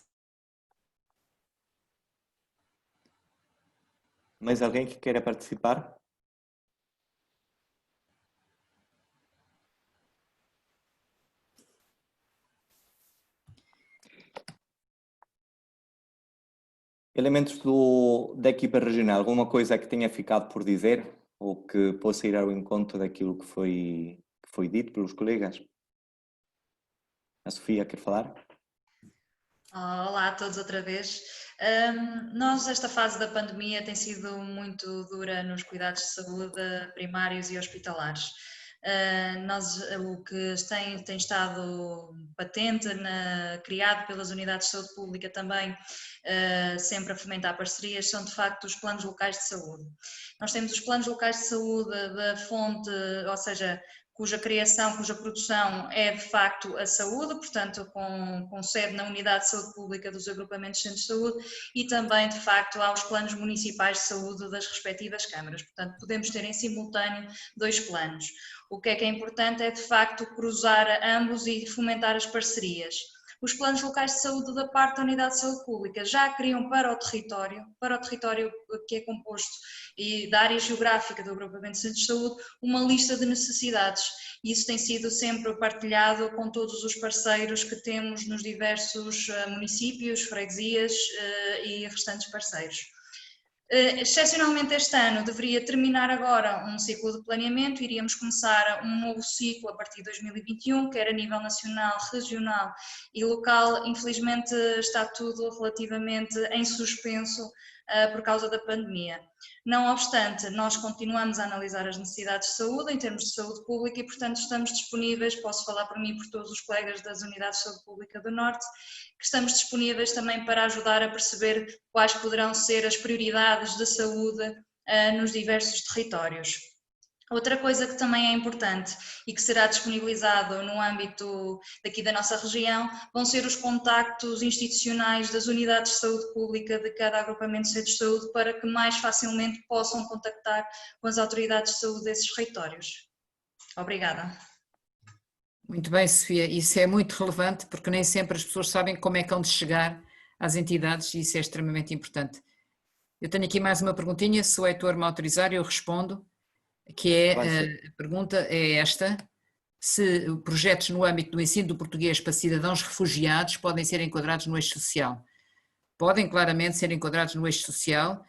Mais alguém que queira participar? Elementos da equipa regional, alguma coisa que tenha ficado por dizer ou que possa ir ao encontro daquilo que foi dito pelos colegas? A Sofia quer falar? Olá a todos outra vez. Nós, esta fase da pandemia tem sido muito dura nos cuidados de saúde primários e hospitalares. O que tem estado patente, criado pelas unidades de saúde pública também, sempre a fomentar parcerias, são de facto os planos locais de saúde. Nós temos os planos locais de saúde da fonte, ou seja, cuja criação, cuja produção é de facto a saúde, portanto com sede na unidade de saúde pública dos agrupamentos de centros de saúde, e também de facto aos planos municipais de saúde das respectivas câmaras, portanto podemos ter em simultâneo dois planos. O que é importante é de facto cruzar ambos e fomentar as parcerias. Os planos locais de saúde da parte da unidade de saúde pública já criam para o território que é composto e da área geográfica do agrupamento de centros de saúde, uma lista de necessidades. E isso tem sido sempre partilhado com todos os parceiros que temos nos diversos municípios, freguesias e restantes parceiros. Excepcionalmente este ano deveria terminar agora um ciclo de planeamento, iríamos começar um novo ciclo a partir de 2021, quer a nível nacional, regional e local. Infelizmente está tudo relativamente em suspenso por causa da pandemia. Não obstante, nós continuamos a analisar as necessidades de saúde em termos de saúde pública e, portanto, estamos disponíveis, posso falar por mim e por todos os colegas das unidades de saúde pública do Norte, que estamos disponíveis também para ajudar a perceber quais poderão ser as prioridades de saúde nos diversos territórios. Outra coisa que também é importante e que será disponibilizado no âmbito daqui da nossa região vão ser os contactos institucionais das unidades de saúde pública de cada agrupamento de centros de saúde para que mais facilmente possam contactar com as autoridades de saúde desses territórios. Obrigada. Muito bem, Sofia, isso é muito relevante porque nem sempre as pessoas sabem como é que hão de chegar às entidades e isso é extremamente importante. Eu tenho aqui mais uma perguntinha, se o Heitor me autorizar eu respondo, que é, a pergunta é esta: se projetos no âmbito do ensino do português para cidadãos refugiados podem ser enquadrados no eixo social. Podem claramente ser enquadrados no eixo social,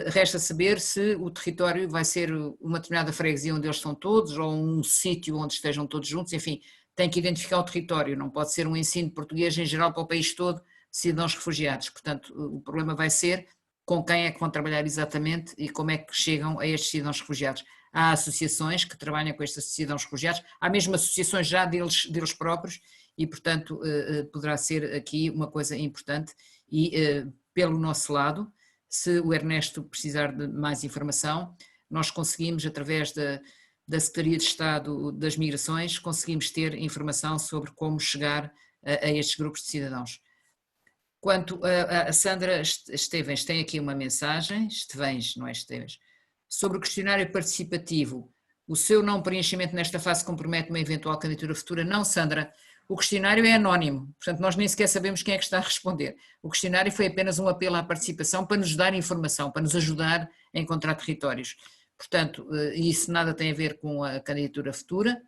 resta saber se o território vai ser uma determinada freguesia onde eles estão todos ou um sítio onde estejam todos juntos, enfim, tem que identificar o território, não pode ser um ensino de português em geral para o país todo, cidadãos refugiados, portanto o problema vai ser com quem é que vão trabalhar exatamente e como é que chegam a estes cidadãos refugiados. há associações que trabalham com estes cidadãos refugiados, há mesmo associações já deles próprios e, portanto, poderá ser aqui uma coisa importante e, pelo nosso lado, se o Ernesto precisar de mais informação, nós conseguimos, através da Secretaria de Estado das Migrações, conseguimos ter informação sobre como chegar a estes grupos de cidadãos. Quanto a Sandra Estevens tem aqui uma mensagem, sobre o questionário participativo, o seu não preenchimento nesta fase compromete uma eventual candidatura futura? Não, Sandra, o questionário é anónimo, portanto nós nem sequer sabemos quem é que está a responder. O questionário foi apenas um apelo à participação para nos dar informação, para nos ajudar a encontrar territórios. Portanto, isso nada tem a ver com a candidatura futura.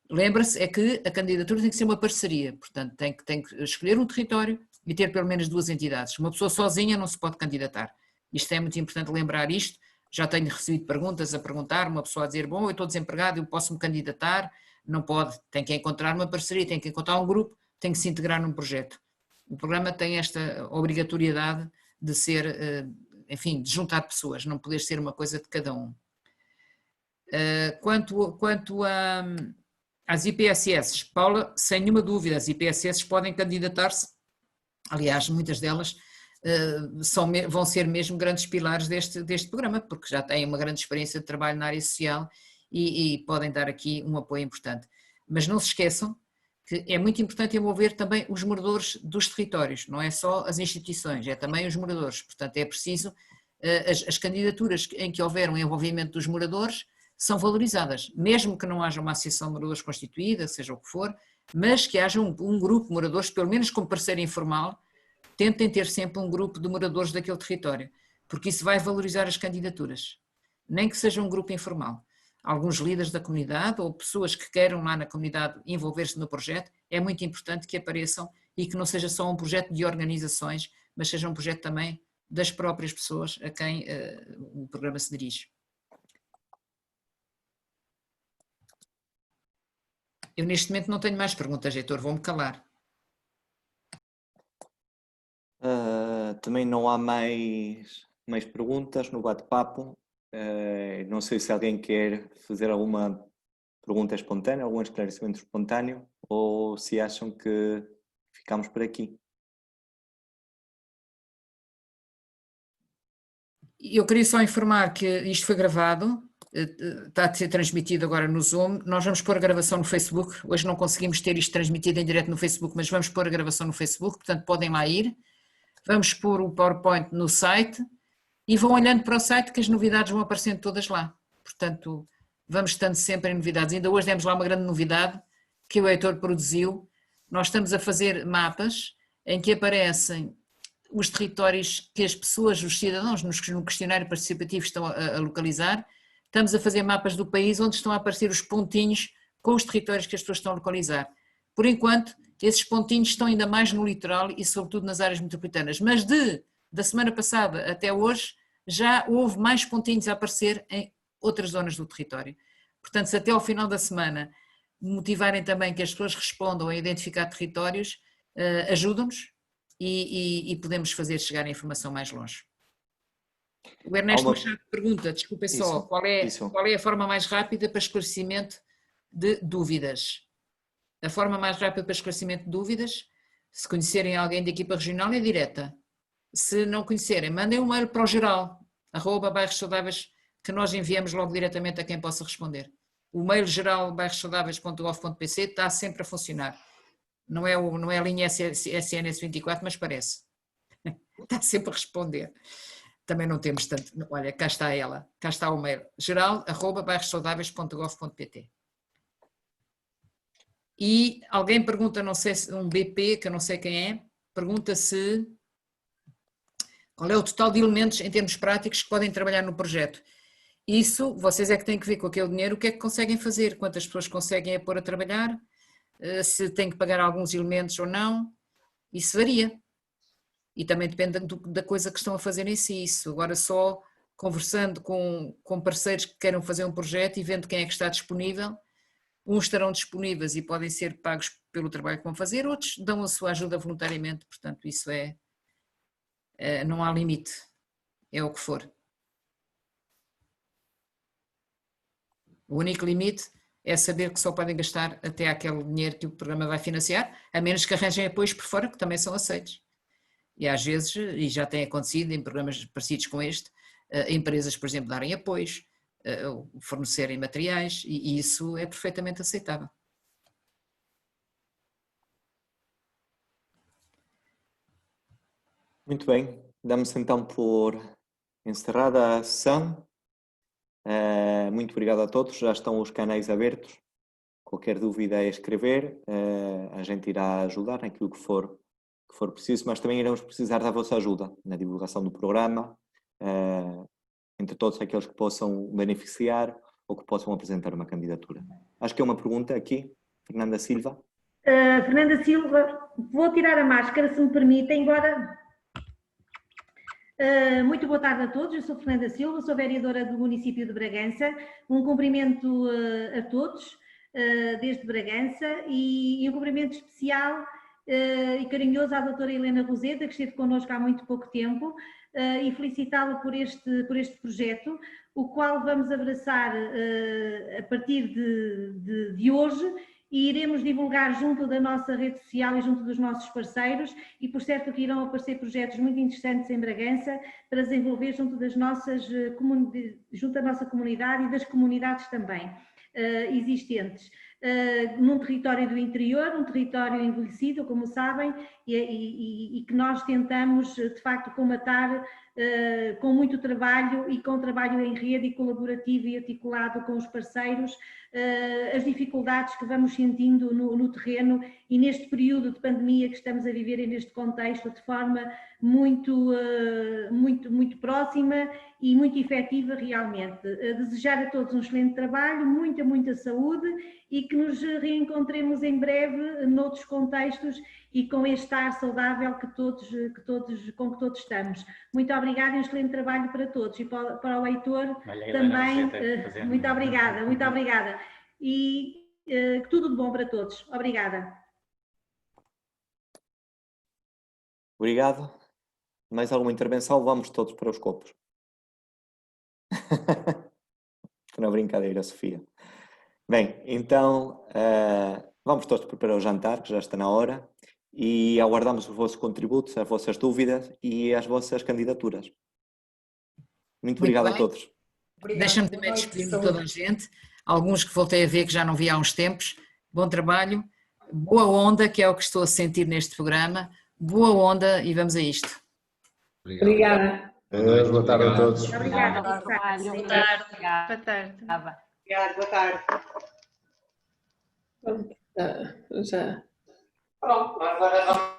Lembra-se, é que a candidatura tem que ser uma parceria, portanto tem que escolher um território e ter pelo menos 2 entidades. Uma pessoa sozinha não se pode candidatar. Isto é muito importante lembrar isto. Já tenho recebido perguntas a perguntar, uma pessoa a dizer, bom, eu estou desempregado, eu posso me candidatar? Não pode, tem que encontrar uma parceria, tem que encontrar um grupo, tem que se integrar num projeto. O programa tem esta obrigatoriedade de ser, enfim, de juntar pessoas, não poder ser uma coisa de cada um. Quanto às IPSS, Paula, sem nenhuma dúvida, as IPSS podem candidatar-se, aliás, muitas delas vão ser mesmo grandes pilares deste programa, porque já têm uma grande experiência de trabalho na área social e podem dar aqui um apoio importante. Mas não se esqueçam que é muito importante envolver também os moradores dos territórios, não é só as instituições, é também os moradores. Portanto, é preciso, as candidaturas em que houver um envolvimento dos moradores são valorizadas, mesmo que não haja uma associação de moradores constituída, seja o que for, mas que haja um grupo de moradores, pelo menos como parceiro informal, tentem ter sempre um grupo de moradores daquele território, porque isso vai valorizar as candidaturas, nem que seja um grupo informal. Alguns líderes da comunidade ou pessoas que queiram lá na comunidade envolver-se no projeto, é muito importante que apareçam e que não seja só um projeto de organizações, mas seja um projeto também das próprias pessoas a quem o programa se dirige. Eu neste momento não tenho mais perguntas, Heitor, vou-me calar. Também não há mais perguntas no bate-papo. Não sei se alguém quer fazer alguma pergunta espontânea, algum esclarecimento espontâneo, ou se acham que ficamos por aqui. Eu queria só informar que isto foi gravado, está a ser transmitido agora no Zoom. Nós vamos pôr a gravação no Facebook. Hoje não conseguimos ter isto transmitido em direto no Facebook, mas vamos pôr a gravação no Facebook, portanto podem lá ir. Vamos pôr o PowerPoint no site e vão olhando para o site que as novidades vão aparecendo todas lá. Portanto, vamos estando sempre em novidades. Ainda hoje demos lá uma grande novidade que o Heitor produziu. Nós estamos a fazer mapas em que aparecem os territórios que as pessoas, os cidadãos, no questionário participativo estão a localizar. Estamos a fazer mapas do país onde estão a aparecer os pontinhos com os territórios que as pessoas estão a localizar. Por enquanto, esses pontinhos estão ainda mais no litoral e sobretudo nas áreas metropolitanas, mas da semana passada até hoje já houve mais pontinhos a aparecer em outras zonas do território. Portanto, se até ao final da semana motivarem também que as pessoas respondam a identificar territórios, ajudam-nos e podemos fazer chegar a informação mais longe. O Ernesto Machado pergunta, desculpem só, qual é a forma mais rápida para esclarecimento de dúvidas? A forma mais rápida para esclarecimento de dúvidas, se conhecerem alguém da equipa regional, é direta. Se não conhecerem, mandem um mail para o geral, @bairrossaudáveis, que nós enviamos logo diretamente a quem possa responder. O mail geral bairrossaudáveis.gov.pc está sempre a funcionar. Não é a linha SNS24, mas parece. Está sempre a responder. Também não temos tanto. Olha, cá está ela. Cá está o mail. geral@bairrossaudáveis.gov.pt. E alguém pergunta, não sei se um BP, que eu não sei quem é, pergunta se qual é o total de elementos em termos práticos que podem trabalhar no projeto. Isso, vocês é que têm que ver com aquele dinheiro o que é que conseguem fazer, quantas pessoas conseguem pôr a trabalhar, se têm que pagar alguns elementos ou não, isso varia. E também depende da coisa que estão a fazer em si. Isso agora só conversando com parceiros que queiram fazer um projeto e vendo quem é que está disponível. Uns estarão disponíveis e podem ser pagos pelo trabalho que vão fazer, outros dão a sua ajuda voluntariamente, portanto isso não há limite, é o que for. O único limite é saber que só podem gastar até aquele dinheiro que o programa vai financiar, a menos que arranjem apoios por fora, que também são aceitos. E às vezes, e já tem acontecido em programas parecidos com este, empresas, por exemplo, darem apoios, fornecerem materiais, e isso é perfeitamente aceitável. Muito bem, damos então por encerrada a sessão. Muito obrigado a todos, já estão os canais abertos. Qualquer dúvida é escrever, a gente irá ajudar naquilo que for preciso, mas também iremos precisar da vossa ajuda na divulgação do programa, entre todos aqueles que possam beneficiar ou que possam apresentar uma candidatura. Acho que é uma pergunta aqui, Fernanda Silva. Fernanda Silva, vou tirar a máscara, se me permitem, embora... Muito boa tarde a todos, eu sou Fernanda Silva, sou vereadora do município de Bragança. Um cumprimento a todos, desde Bragança, e um cumprimento especial e carinhoso à doutora Helena Roseta, que esteve connosco há muito pouco tempo, e felicitá-la por este projeto, o qual vamos abraçar a partir de hoje, e iremos divulgar junto da nossa rede social e junto dos nossos parceiros, e por certo que irão aparecer projetos muito interessantes em Bragança para desenvolver junto da nossa comunidade e das comunidades também existentes. Num território do interior, um território envelhecido, como sabem, e que nós tentamos de facto combater com muito trabalho e com trabalho em rede e colaborativo e articulado com os parceiros, as dificuldades que vamos sentindo no terreno e neste período de pandemia que estamos a viver e neste contexto de forma muito próxima e muito efetiva realmente. Desejar a todos um excelente trabalho, muita saúde e que nos reencontremos em breve noutros contextos e com este ar saudável com que todos estamos. Muito obrigada e um excelente trabalho para todos e para o Heitor também. Muito obrigada. E tudo de bom para todos. Obrigada. Obrigado. Mais alguma intervenção? Vamos todos para os copos. Não, brincadeira, Sofia. Bem, então vamos todos preparar o jantar, que já está na hora, e aguardamos os vossos contributos, as vossas dúvidas e as vossas candidaturas. Muito obrigado a todos. Deixa-me também despedir-me de toda a gente, alguns que voltei a ver que já não vi há uns tempos. Bom trabalho, boa onda, que é o que estou a sentir neste programa, boa onda e vamos a isto. Obrigada. Boa tarde a todos. Obrigada. Boa tarde. Boa tarde. Boa tarde. Pronto, já. Pronto, agora vamos.